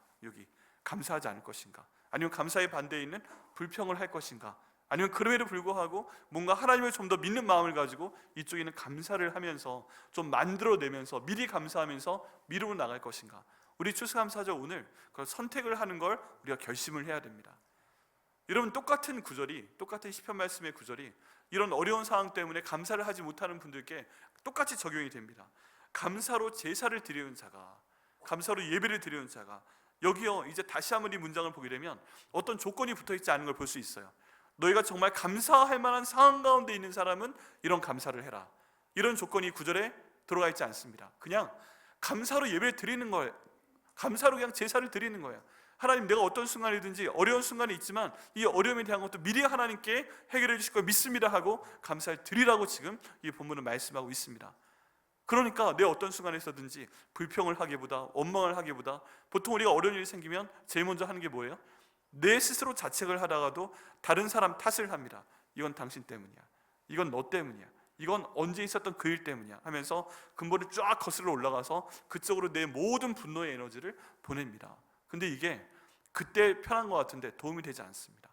감사하지 않을 것인가, 아니면 감사의 반대에 있는 불평을 할 것인가, 아니면 그럼에도 불구하고 뭔가 하나님을 좀 더 믿는 마음을 가지고 이쪽에는 감사를 하면서 좀 만들어내면서 미리 감사하면서 미루어 나갈 것인가. 우리 추수감사절 오늘 그 선택을 하는 걸 우리가 결심을 해야 됩니다. 여러분, 똑같은 시편 말씀의 구절이 이런 어려운 상황 때문에 감사를 하지 못하는 분들께 똑같이 적용이 됩니다. 감사로 제사를 드리는 자가 감사로 예배를 드리는 자가, 여기요, 이제 다시 한번 이 문장을 보게 되면 어떤 조건이 붙어있지 않은 걸 볼 수 있어요. 너희가 정말 감사할 만한 상황 가운데 있는 사람은 이런 감사를 해라, 이런 조건이 구절에 들어가 있지 않습니다. 그냥 감사로 예배를 드리는 거예요. 감사로 그냥 제사를 드리는 거예요. 하나님, 내가 어떤 순간이든지 어려운 순간이 있지만 이 어려움에 대한 것도 미리 하나님께 해결해 주실 걸 믿습니다 하고 감사를 드리라고 지금 이 본문은 말씀하고 있습니다. 그러니까 내 어떤 순간에서든지 불평을 하기보다, 원망을 하기보다, 보통 우리가 어려운 일이 생기면 제일 먼저 하는 게 뭐예요? 내 스스로 자책을 하다가도 다른 사람 탓을 합니다. 이건 당신 때문이야, 이건 너 때문이야, 이건 언제 있었던 그 일 때문이야 하면서 근본을 쫙 거슬러 올라가서 그쪽으로 내 모든 분노의 에너지를 보냅니다. 근데 이게 그때 편한 것 같은데 도움이 되지 않습니다.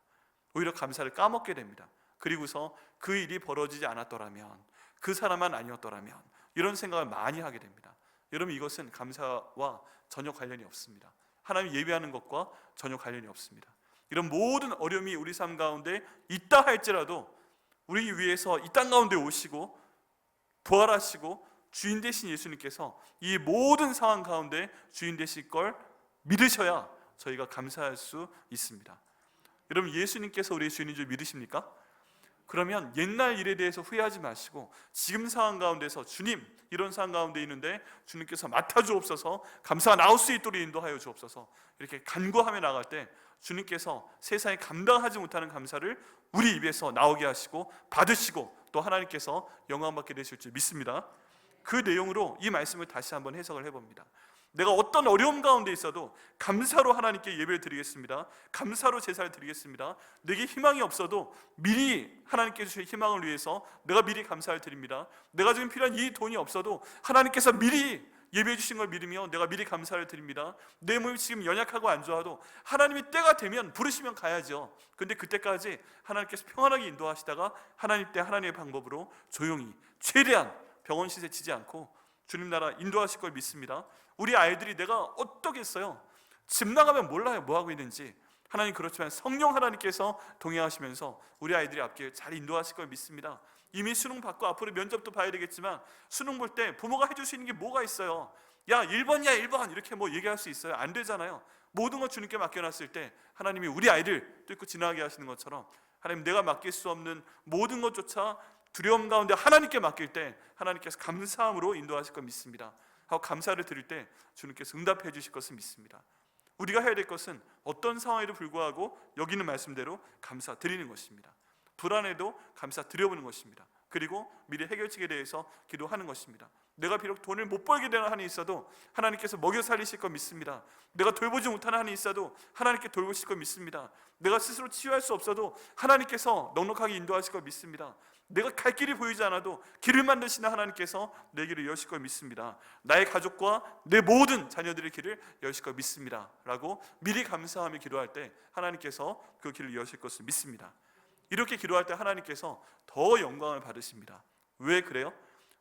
오히려 감사를 까먹게 됩니다. 그리고서 그 일이 벌어지지 않았더라면, 그 사람만 아니었더라면, 이런 생각을 많이 하게 됩니다. 여러분, 이것은 감사와 전혀 관련이 없습니다. 하나님 예배하는 것과 전혀 관련이 없습니다. 이런 모든 어려움이 우리 삶 가운데 있다 할지라도 우리 위해서 이 땅 가운데 오시고 부활하시고 주인 되신 예수님께서 이 모든 상황 가운데 주인 되실 걸 믿으셔야 저희가 감사할 수 있습니다. 여러분, 예수님께서 우리의 주인인 줄 믿으십니까? 그러면 옛날 일에 대해서 후회하지 마시고 지금 상황 가운데서 주님, 이런 상황 가운데 있는데 주님께서 맡아주옵소서, 감사가 나올 수 있도록 인도하여 주옵소서, 이렇게 간구하며 나갈 때 주님께서 세상에 감당하지 못하는 감사를 우리 입에서 나오게 하시고 받으시고 또 하나님께서 영광받게 되실 줄 믿습니다. 그 내용으로 이 말씀을 다시 한번 해석을 해봅니다. 내가 어떤 어려움 가운데 있어도 감사로 하나님께 예배를 드리겠습니다, 감사로 제사를 드리겠습니다. 내게 희망이 없어도 미리 하나님께 주신 희망을 위해서 내가 미리 감사를 드립니다. 내가 지금 필요한 이 돈이 없어도 하나님께서 미리 예배해 주신 걸 믿으며 내가 미리 감사를 드립니다. 내 몸이 지금 연약하고 안 좋아도 하나님이 때가 되면 부르시면 가야죠. 근데 그때까지 하나님께서 평안하게 인도하시다가 하나님 때 하나님의 방법으로 조용히 최대한 병원 시세 치지 않고 주님 나라 인도하실 걸 믿습니다. 우리 아이들이 내가 어떠겠어요? 집 나가면 몰라요, 뭐 하고 있는지. 하나님, 그렇지만 성령 하나님께서 동행하시면서 우리 아이들이 앞길 잘 인도하실 걸 믿습니다. 이미 수능 받고 앞으로 면접도 봐야 되겠지만 수능 볼 때 부모가 해줄 수 있는 게 뭐가 있어요? 야, 1번이야 1번 이렇게 뭐 얘기할 수 있어요? 안 되잖아요. 모든 걸 주님께 맡겨놨을 때 하나님이 우리 아이들 뚫고 지나가게 하시는 것처럼, 하나님, 내가 맡길 수 없는 모든 것조차 두려움 가운데 하나님께 맡길 때 하나님께서 감사함으로 인도하실 걸 믿습니다 하고 감사를 드릴 때 주님께서 응답해 주실 것을 믿습니다. 우리가 해야 될 것은 어떤 상황에도 불구하고 여기 있는 말씀대로 감사 드리는 것입니다. 불안해도 감사 드려보는 것입니다. 그리고 미래 해결책에 대해서 기도하는 것입니다. 내가 비록 돈을 못 벌게 되는 한이 있어도 하나님께서 먹여 살리실 거 믿습니다. 내가 돌보지 못하는 한이 있어도 하나님께 돌보실 거 믿습니다. 내가 스스로 치유할 수 없어도 하나님께서 넉넉하게 인도하실 거 믿습니다. 내가 갈 길이 보이지 않아도 길을 만드시는 하나님께서 내 길을 여실 걸 믿습니다. 나의 가족과 내 모든 자녀들의 길을 여실 걸 믿습니다 라고 미리 감사하며 기도할 때 하나님께서 그 길을 여실 것을 믿습니다. 이렇게 기도할 때 하나님께서 더 영광을 받으십니다. 왜 그래요?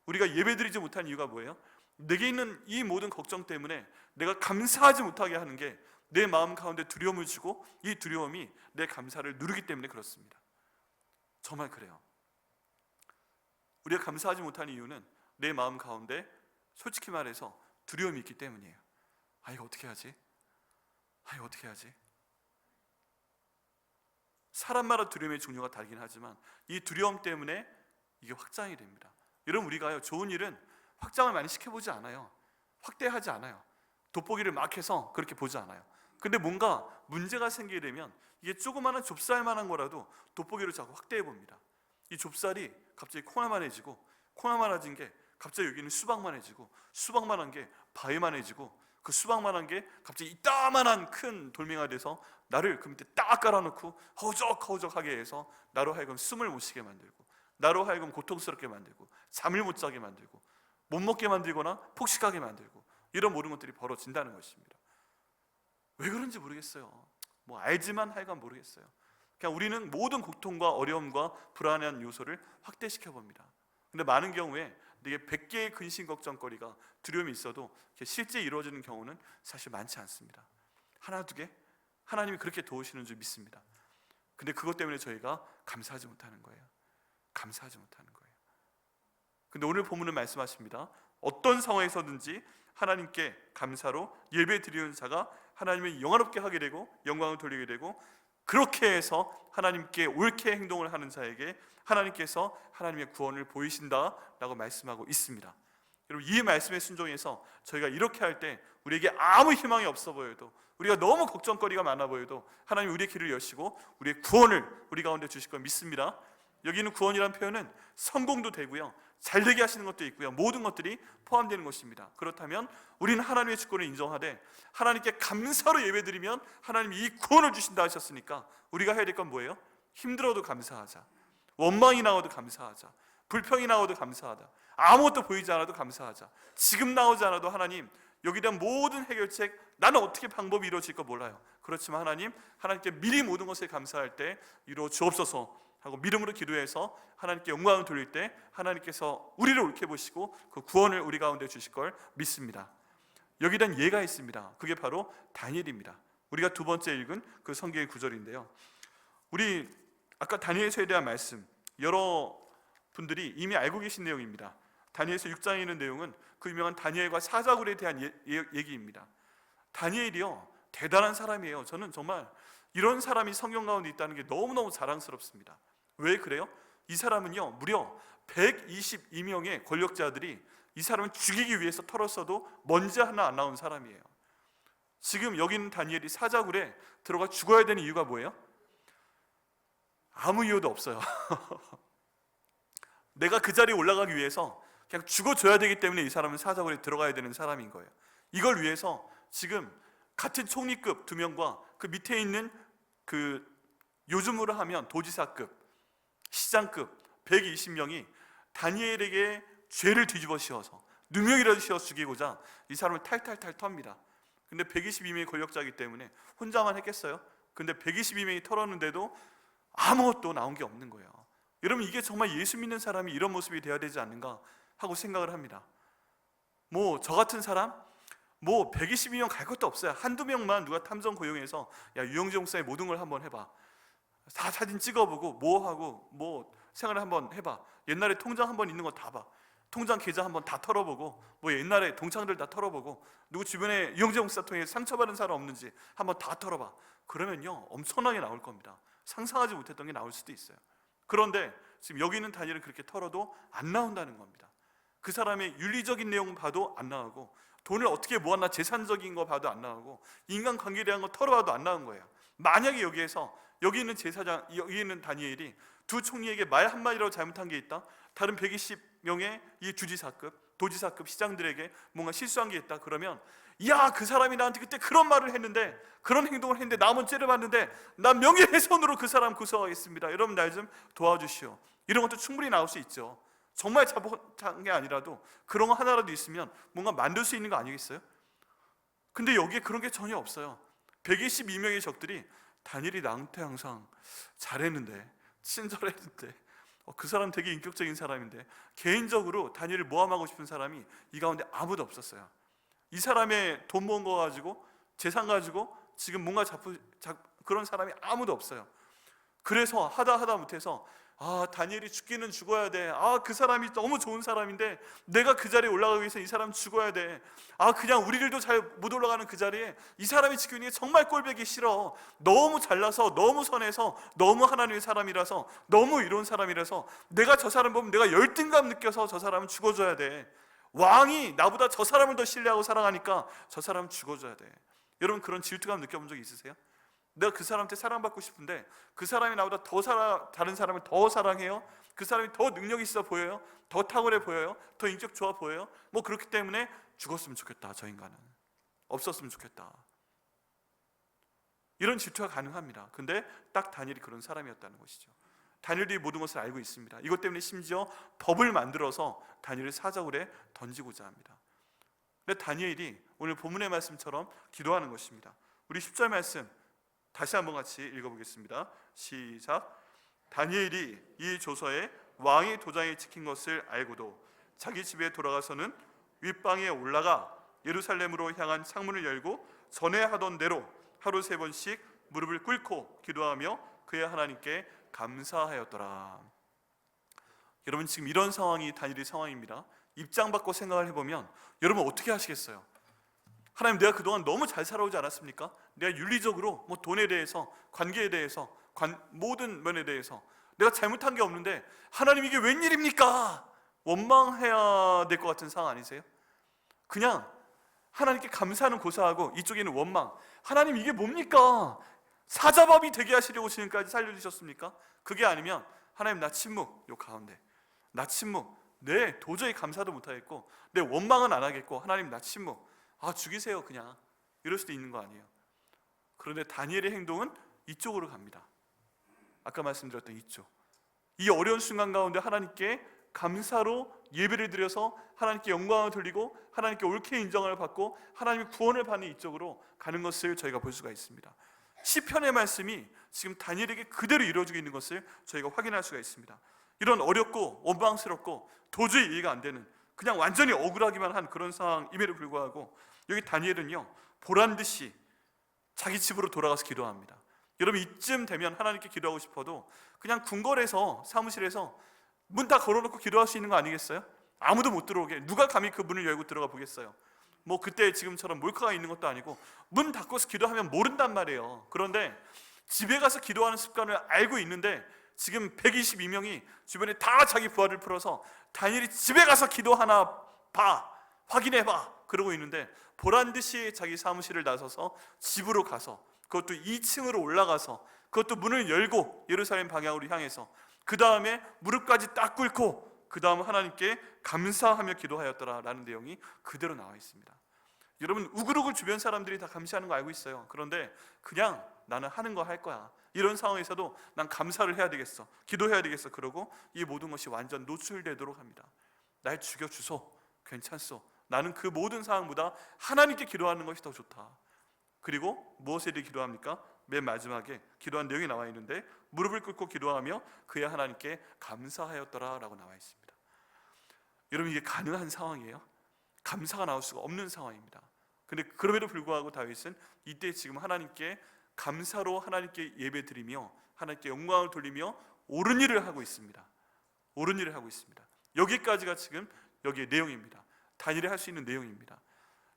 우리가 예배드리지 못한 이유가 뭐예요? 내게 있는 이 모든 걱정 때문에 내가 감사하지 못하게 하는 게 내 마음 가운데 두려움을 주고 이 두려움이 내 감사를 누르기 때문에 그렇습니다. 정말 그래요. 우리가 감사하지 못하는 이유는 내 마음 가운데 솔직히 말해서 두려움이 있기 때문이에요. 아, 이거 어떻게 하지? 아, 이거 어떻게 하지? 사람마다 두려움의 종류가 다르긴 하지만 이 두려움 때문에 이게 확장이 됩니다. 여러분, 우리가요, 좋은 일은 확장을 많이 시켜보지 않아요. 확대하지 않아요. 돋보기를 막 해서 그렇게 보지 않아요. 근데 뭔가 문제가 생기게 되면 이게 조그마한 좁쌀만한 거라도 돋보기로 자꾸 확대해 봅니다. 이 좁쌀이 갑자기 콩알만해지고, 콩알만해진 게 갑자기 여기는 수박만해지고, 수박만한 게 바위만해지고, 그 수박만한 게 갑자기 이따만한 큰 돌멩이가 돼서 나를 그 밑에 딱 깔아놓고 허우적허우적하게 해서 나로 하여금 숨을 못 쉬게 만들고, 나로 하여금 고통스럽게 만들고, 잠을 못 자게 만들고, 못 먹게 만들거나 폭식하게 만들고, 이런 모든 것들이 벌어진다는 것입니다. 왜 그런지 모르겠어요. 뭐 알지만 하여간 모르겠어요. 그냥 우리는 모든 고통과 어려움과 불안한 요소를 확대시켜 봅니다. 근데 많은 경우에 내게 100개의 근심 걱정거리가, 두려움이 있어도 실제 이루어지는 경우는 사실 많지 않습니다. 하나 두 개? 하나님이 그렇게 도우시는 줄 믿습니다. 근데 그것 때문에 저희가 감사하지 못하는 거예요. 감사하지 못하는 거예요. 근데 오늘 본문은 말씀하십니다. 어떤 상황에서든지 하나님께 감사로 예배 드리는 자가 하나님을 영화롭게 하게 되고 영광을 돌리게 되고, 그렇게 해서 하나님께 옳게 행동을 하는 자에게 하나님께서 하나님의 구원을 보이신다라고 말씀하고 있습니다. 여러분, 이 말씀에 순종해서 저희가 이렇게 할 때 우리에게 아무 희망이 없어 보여도, 우리가 너무 걱정거리가 많아 보여도 하나님 우리의 길을 여시고 우리의 구원을 우리 가운데 주실 걸 믿습니다. 여기는 구원이라는 표현은 성공도 되고요, 잘되게 하시는 것도 있고요, 모든 것들이 포함되는 것입니다. 그렇다면 우리는 하나님의 주권을 인정하되 하나님께 감사로 예배드리면 하나님이 이 구원을 주신다 하셨으니까 우리가 해야 될 건 뭐예요? 힘들어도 감사하자, 원망이 나와도 감사하자, 불평이 나와도 감사하다, 아무것도 보이지 않아도 감사하자, 지금 나오지 않아도 하나님 여기에 대한 모든 해결책, 나는 어떻게 방법이 이루어질까 몰라요. 그렇지만 하나님께 미리 모든 것을 감사할 때 이루어 주옵소서 하고 믿음으로 기도해서 하나님께 영광을 돌릴 때 하나님께서 우리를 옳게 보시고 그 구원을 우리 가운데 주실 걸 믿습니다. 여기에 대한 예가 있습니다. 그게 바로 다니엘입니다. 우리가 두 번째 읽은 그 성경의 구절인데요, 우리 아까 다니엘서에 대한 말씀 여러 분들이 이미 알고 계신 내용입니다. 다니엘서 6장에 있는 내용은 그 유명한 다니엘과 사자굴에 대한 얘기입니다. 다니엘이요, 대단한 사람이에요. 저는 정말 이런 사람이 성경 가운데 있다는 게 너무너무 자랑스럽습니다. 왜 그래요? 이 사람은요, 무려 122명의 권력자들이 이 사람을 죽이기 위해서 털었어도 먼지 하나 안 나온 사람이에요. 지금 여기 있는 다니엘이 사자굴에 들어가 죽어야 되는 이유가 뭐예요? 아무 이유도 없어요. 내가 그 자리에 올라가기 위해서 그냥 죽어줘야 되기 때문에 이 사람은 사자굴에 들어가야 되는 사람인 거예요. 이걸 위해서 지금 같은 총리급 2명과 그 밑에 있는 그 요즘으로 하면 도지사급, 시장급 120명이 다니엘에게 죄를 뒤집어 씌워서 누명이라도 씌워 죽이고자 이 사람을 탈탈탈 텁니다. 근데 122명의 권력자이기 때문에 혼자만 했겠어요? 근데 122명이 털었는데도 아무것도 나온 게 없는 거예요. 여러분, 이게 정말 예수 믿는 사람이 이런 모습이 되어야 되지 않는가 하고 생각을 합니다. 저 같은 사람 122명 갈 것도 없어요. 한두 명만 누가 탐정 고용해서 야, 유영재 목사의 모든 걸 한번 해봐, 다 사진 찍어보고 하고 생활을 한번 해봐, 옛날에 통장 한번 있는 거 다 봐, 통장 계좌 한번 다 털어보고 옛날에 동창들 다 털어보고 누구 주변에 유영재 목사 통해 상처받은 사람 없는지 한번 다 털어봐. 그러면요, 엄청나게 나올 겁니다. 상상하지 못했던 게 나올 수도 있어요. 그런데 지금 여기 있는 다니엘은 그렇게 털어도 안 나온다는 겁니다. 그 사람의 윤리적인 내용 봐도 안 나오고, 돈을 어떻게 모았나 재산적인 거 봐도 안 나오고, 인간관계에 대한 거 털어봐도 안 나온 거예요. 만약에 여기에서 여기 있는 제사장, 여기 있는 다니엘이 두 총리에게 말 한마디라도 잘못한 게 있다, 다른 120명의 이 주지사급, 도지사급 시장들에게 뭔가 실수한 게 있다, 그러면 야, 그 사람이 나한테 그때 그런 말을 했는데, 그런 행동을 했는데 남은 죄를 받는데 난 명예훼손으로 그 사람 구속하겠습니다, 여러분 날 좀 도와주시오, 이런 것도 충분히 나올 수 있죠. 정말 잘못한 게 아니라도 그런 거 하나라도 있으면 뭔가 만들 수 있는 거 아니겠어요? 근데 여기에 그런 게 전혀 없어요. 122명의 적들이 다니엘이 나한테 항상 잘했는데, 친절했는데, 그 사람 되게 인격적인 사람인데, 개인적으로 다니엘을 모함하고 싶은 사람이 이 가운데 아무도 없었어요. 이 사람의 돈 모은 거 가지고, 재산 가지고 지금 뭔가 그런 사람이 아무도 없어요. 그래서 하다 못해서 다니엘이 죽기는 죽어야 돼, 그 사람이 너무 좋은 사람인데 내가 그 자리에 올라가기 위해서 이 사람 죽어야 돼, 그냥 우리들도 잘 못 올라가는 그 자리에 이 사람이 지키는 게 정말 꼴보기 싫어, 너무 잘나서, 너무 선해서, 너무 하나님의 사람이라서, 너무 이로운 사람이라서 내가 저 사람 보면 내가 열등감 느껴서 저 사람은 죽어줘야 돼, 왕이 나보다 저 사람을 더 신뢰하고 사랑하니까 저 사람은 죽어줘야 돼. 여러분, 그런 질투감 느껴본 적 있으세요? 내가 그 사람한테 사랑받고 싶은데 그 사람이 나보다 다른 사람을 더 사랑해요? 그 사람이 더 능력 있어 보여요? 더 탁월해 보여요? 더 인격 좋아 보여요? 그렇기 때문에 죽었으면 좋겠다, 저 인간은 없었으면 좋겠다, 이런 질투가 가능합니다. 근데 딱 다니엘이 그런 사람이었다는 것이죠. 다니엘이 모든 것을 알고 있습니다. 이것 때문에 심지어 법을 만들어서 다니엘을 사자굴에 던지고자 합니다. 근데 다니엘이 오늘 본문의 말씀처럼 기도하는 것입니다. 우리 10절 말씀 다시 한번 같이 읽어보겠습니다. 시작. 다니엘이 이 조서에 왕이 도장에 찍힌 것을 알고도 자기 집에 돌아가서는 윗방에 올라가 예루살렘으로 향한 창문을 열고 전에 하던 대로 하루 3번씩 무릎을 꿇고 기도하며 그의 하나님께 감사하였더라. 여러분, 지금 이런 상황이 다니엘의 상황입니다. 입장 바꿔 생각을 해보면 여러분 어떻게 하시겠어요? 하나님, 내가 그동안 너무 잘 살아오지 않았습니까? 내가 윤리적으로 돈에 대해서, 관계에 대해서, 모든 면에 대해서 내가 잘못한 게 없는데 하나님 이게 웬일입니까? 원망해야 될 것 같은 상황 아니세요? 그냥 하나님께 감사하는 고사하고 이쪽에는 원망. 하나님 이게 뭡니까? 사자밥이 되게 하시려고 지금까지 살려주셨습니까? 그게 아니면 하나님 나 침묵, 요 가운데 나 침묵. 네, 도저히 감사도 못하겠고 내 원망은 안 하겠고 하나님 나 침묵. 죽이세요 그냥. 이럴 수도 있는 거 아니에요. 그런데 다니엘의 행동은 이쪽으로 갑니다. 아까 말씀드렸던 이쪽. 이 어려운 순간 가운데 하나님께 감사로 예배를 드려서 하나님께 영광을 돌리고 하나님께 옳게 인정을 받고 하나님의 구원을 받는 이쪽으로 가는 것을 저희가 볼 수가 있습니다. 시편의 말씀이 지금 다니엘에게 그대로 이루어지고 있는 것을 저희가 확인할 수가 있습니다. 이런 어렵고 원망스럽고 도저히 이해가 안 되는, 그냥 완전히 억울하기만 한 그런 상황임에도 불구하고 여기 다니엘은요, 보란듯이 자기 집으로 돌아가서 기도합니다. 여러분, 이쯤 되면 하나님께 기도하고 싶어도 그냥 궁궐에서, 사무실에서 문 다 걸어놓고 기도할 수 있는 거 아니겠어요? 아무도 못 들어오게. 누가 감히 그 문을 열고 들어가 보겠어요? 그때 지금처럼 몰카가 있는 것도 아니고 문 닫고서 기도하면 모른단 말이에요. 그런데 집에 가서 기도하는 습관을 알고 있는데 지금 122명이 주변에 다 자기 부하를 풀어서 다니엘이 집에 가서 기도하나 봐, 확인해봐 그러고 있는데 보란듯이 자기 사무실을 나서서 집으로 가서, 그것도 2층으로 올라가서, 그것도 문을 열고 예루살렘 방향으로 향해서 그 다음에 무릎까지 딱 꿇고 그 다음 하나님께 감사하며 기도하였더라라는 내용이 그대로 나와 있습니다. 여러분, 우글우글 주변 사람들이 다 감시하는 거 알고 있어요. 그런데 그냥 나는 하는 거 할 거야, 이런 상황에서도 난 감사를 해야 되겠어, 기도해야 되겠어, 그러고 이 모든 것이 완전 노출되도록 합니다. 날 죽여주소, 괜찮소, 나는 그 모든 상황보다 하나님께 기도하는 것이 더 좋다. 그리고 무엇에 대해 기도합니까? 맨 마지막에 기도한 내용이 나와 있는데 무릎을 꿇고 기도하며 그야 하나님께 감사하였더라 라고 나와 있습니다. 여러분, 이게 가능한 상황이에요? 감사가 나올 수가 없는 상황입니다. 근데 그럼에도 불구하고 다윗은 이때 지금 하나님께 감사로 하나님께 예배드리며 하나님께 영광을 돌리며 옳은 일을 하고 있습니다. 옳은 일을 하고 있습니다. 여기까지가 지금 여기의 내용입니다. 다니엘이 할 수 있는 내용입니다.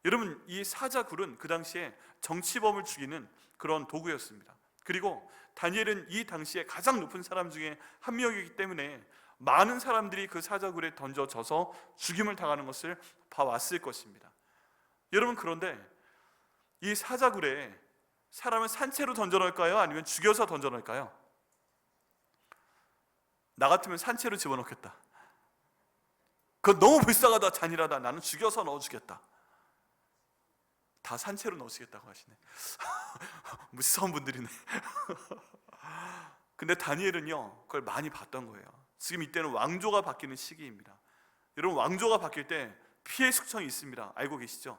여러분, 이 사자굴은 그 당시에 정치범을 죽이는 그런 도구였습니다. 그리고 다니엘은 이 당시에 가장 높은 사람 중에 한 명이기 때문에 많은 사람들이 그 사자굴에 던져져서 죽임을 당하는 것을 봐왔을 것입니다. 여러분, 그런데 이 사자굴에 사람을 산채로 던져놓을까요? 아니면 죽여서 던져놓을까요? 나 같으면 산채로 집어넣겠다. 그거 너무 불쌍하다, 잔인하다, 나는 죽여서 넣어주겠다. 다 산채로 넣으시겠다고 하시네. 무서운 분들이네. 근데 다니엘은요, 그걸 많이 봤던 거예요. 지금 이때는 왕조가 바뀌는 시기입니다. 여러분, 왕조가 바뀔 때 피해 숙청이 있습니다. 알고 계시죠?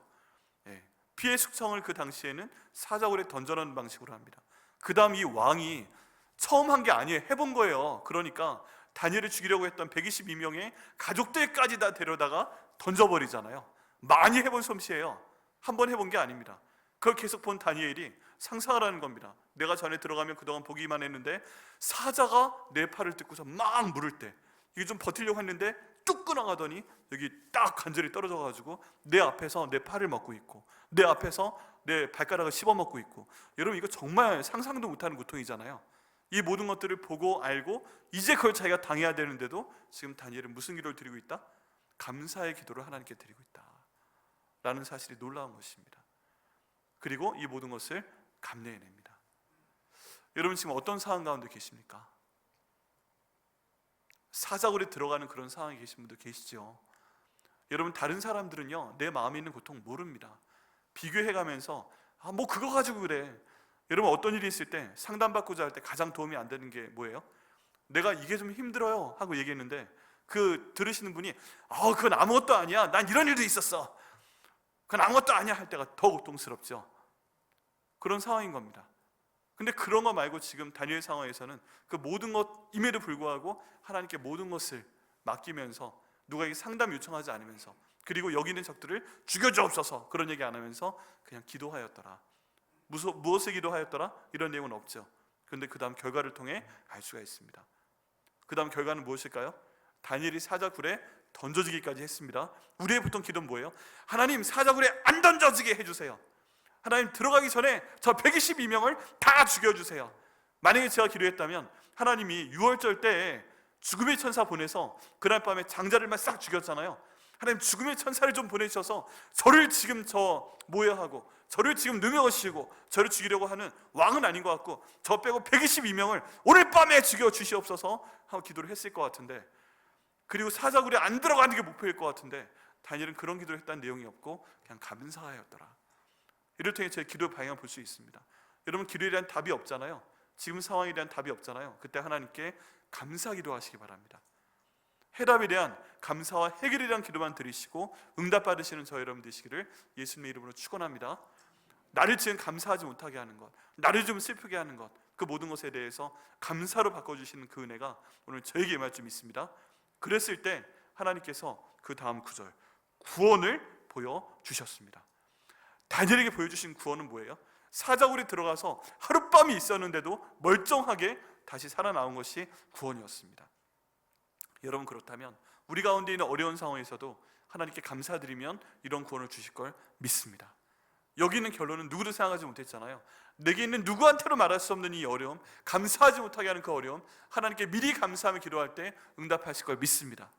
네. 피해 숙청을 그 당시에는 사자굴에 던져놓는 방식으로 합니다. 그 다음 이 왕이 처음 한 게 아니에요. 해본 거예요. 그러니까 다니엘을 죽이려고 했던 122명의 가족들까지 다 데려다가 던져버리잖아요. 많이 해본 솜씨예요. 한 번 해본 게 아닙니다. 그걸 계속 본 다니엘이 상상을 하는 겁니다. 내가 전에 들어가면 그동안 보기만 했는데 사자가 내 팔을 뜯고서 막 물을 때 이게 좀 버티려고 했는데 뚝 끊어가더니 여기 딱 간절히 떨어져가지고 내 앞에서 내 팔을 먹고 있고 내 앞에서 내 발가락을 씹어먹고 있고, 여러분, 이거 정말 상상도 못하는 고통이잖아요. 이 모든 것들을 보고 알고 이제 그걸 자기가 당해야 되는데도 지금 다니엘은 무슨 기도를 드리고 있다? 감사의 기도를 하나님께 드리고 있다 라는 사실이 놀라운 것입니다. 그리고 이 모든 것을 감내해냅니다. 여러분, 지금 어떤 상황 가운데 계십니까? 사자굴에 들어가는 그런 상황에 계신 분들 계시죠? 여러분, 다른 사람들은요, 내 마음에 있는 고통 모릅니다. 비교해가면서 뭐 그거 가지고 그래. 여러분, 어떤 일이 있을 때 상담받고자 할 때 가장 도움이 안 되는 게 뭐예요? 내가 이게 좀 힘들어요 하고 얘기했는데 그 들으시는 분이 그건 아무것도 아니야, 난 이런 일도 있었어, 그건 아무것도 아니야 할 때가 더 고통스럽죠. 그런 상황인 겁니다. 근데 그런 거 말고 지금 다니엘 상황에서는 그 모든 것임에도 불구하고 하나님께 모든 것을 맡기면서 누가에게 상담 요청하지 않으면서, 그리고 여기 있는 적들을 죽여주옵소서 그런 얘기 안 하면서 그냥 기도하였더라. 무엇을 기도하였더라? 이런 내용은 없죠. 그런데 그 다음 결과를 통해 알 수가 있습니다. 그 다음 결과는 무엇일까요? 다니엘이 사자굴에 던져주기까지 했습니다. 우리의 보통 기도는 뭐예요? 하나님 사자굴에 안 던져지게 해주세요. 하나님 들어가기 전에 저 122명을 다 죽여주세요. 만약에 제가 기도했다면 하나님이 6월절 때에 죽음의 천사 보내서 그날 밤에 장자들만 싹 죽였잖아요. 하나님 죽음의 천사를 좀 보내셔서 저를 지금 모여하고 저를 지금 누명하시고 저를 죽이려고 하는 왕은 아닌 것 같고 저 빼고 122명을 오늘 밤에 죽여 주시옵소서 하고 기도를 했을 것 같은데, 그리고 사자굴에 안 들어가는 게 목표일 것 같은데 다니엘은 그런 기도를 했다는 내용이 없고 그냥 감사하였더라. 이를 통해 제 기도의 방향을 볼 수 있습니다. 여러분, 기도에 대한 답이 없잖아요. 지금 상황에 대한 답이 없잖아요. 그때 하나님께 감사 기도하시기 바랍니다. 해답에 대한 감사와 해결에 대한 기도만 드리시고 응답 받으시는 저 여러분 되시기를 예수님의 이름으로 축원합니다. 나를 지금 감사하지 못하게 하는 것, 나를 좀 슬프게 하는 것, 그 모든 것에 대해서 감사로 바꿔주시는 그 은혜가 오늘 저에게 임할 줄 믿습니다. 그랬을 때 하나님께서 그 다음 구절 구원을 보여주셨습니다. 다니엘에게 보여주신 구원은 뭐예요? 사자굴에 들어가서 하룻밤이 있었는데도 멀쩡하게 다시 살아나온 것이 구원이었습니다. 여러분, 그렇다면 우리 가운데 있는 어려운 상황에서도 하나님께 감사드리면 이런 구원을 주실 걸 믿습니다. 여기 있는 결론은 누구도 생각하지 못했잖아요. 내게 있는 누구한테도 말할 수 없는 이 어려움, 감사하지 못하게 하는 그 어려움, 하나님께 미리 감사하며 기도할 때 응답하실 걸 믿습니다.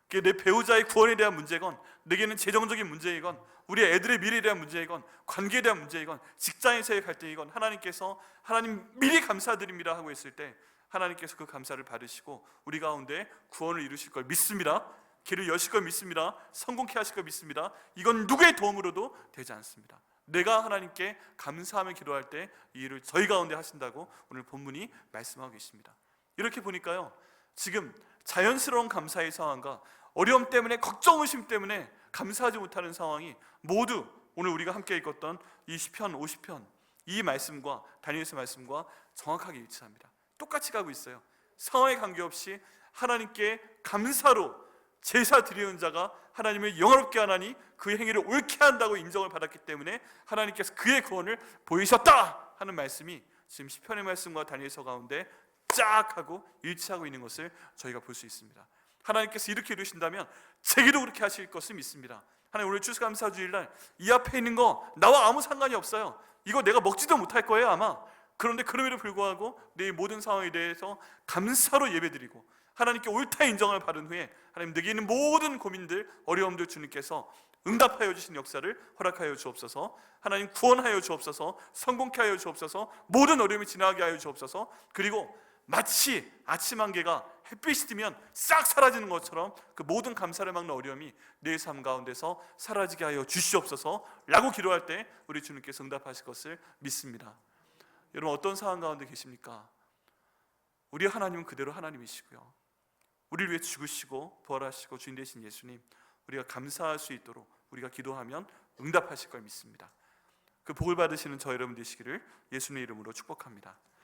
그게 내 배우자의 구원에 대한 문제건, 내게는 재정적인 문제이건, 우리 애들의 미래에 대한 문제이건, 관계에 대한 문제이건, 직장에서의 갈등이건, 하나님께서 하나님 미리 감사드립니다 하고 있을 때 하나님께서 그 감사를 받으시고 우리 가운데 구원을 이루실 걸 믿습니다. 길을 여실 걸 믿습니다. 성공케 하실 걸 믿습니다. 이건 누구의 도움으로도 되지 않습니다. 내가 하나님께 감사하며 기도할 때 이 일을 저희 가운데 하신다고 오늘 본문이 말씀하고 계십니다. 이렇게 보니까요, 지금 자연스러운 감사의 상황과 어려움 때문에, 걱정, 의심 때문에 감사하지 못하는 상황이 모두 오늘 우리가 함께 읽었던 이 시편 50편 이 말씀과 다니엘서 말씀과 정확하게 일치합니다. 똑같이 가고 있어요. 상황에 관계없이 하나님께 감사로 제사 드리는 자가 하나님을 영화롭게 하나니 그 행위를 옳게 한다고 인정을 받았기 때문에 하나님께서 그의 구원을 보이셨다 하는 말씀이 지금 시편의 말씀과 다니엘서 가운데 쫙 하고 일치하고 있는 것을 저희가 볼 수 있습니다. 하나님께서 이렇게 이루신다면 제게도 그렇게 하실 것을 믿습니다. 하나님, 오늘 추수감사주일날 이 앞에 있는 거 나와 아무 상관이 없어요. 이거 내가 먹지도 못할 거예요 아마. 그런데 그럼에도 불구하고 내 모든 상황에 대해서 감사로 예배드리고 하나님께 옳다 인정을 받은 후에 하나님, 내게 있는 모든 고민들, 어려움들 주님께서 응답하여 주신 역사를 허락하여 주옵소서. 하나님, 구원하여 주옵소서. 성공케 하여 주옵소서. 모든 어려움이 지나가게 하여 주옵소서. 그리고 마치 아침 안개가 햇빛이 뜨면 싹 사라지는 것처럼 그 모든 감사를 막는 어려움이 내 삶 가운데서 사라지게 하여 주시옵소서 라고 기도할 때 우리 주님께서 응답하실 것을 믿습니다. 여러분, 어떤 상황 가운데 계십니까? 우리 하나님은 그대로 하나님이시고요, 우리를 위해 죽으시고 부활하시고 주인 되신 예수님, 우리가 감사할 수 있도록 우리가 기도하면 응답하실 걸 믿습니다. 그 복을 받으시는 저 여러분 되시기를 예수님의 이름으로 축복합니다.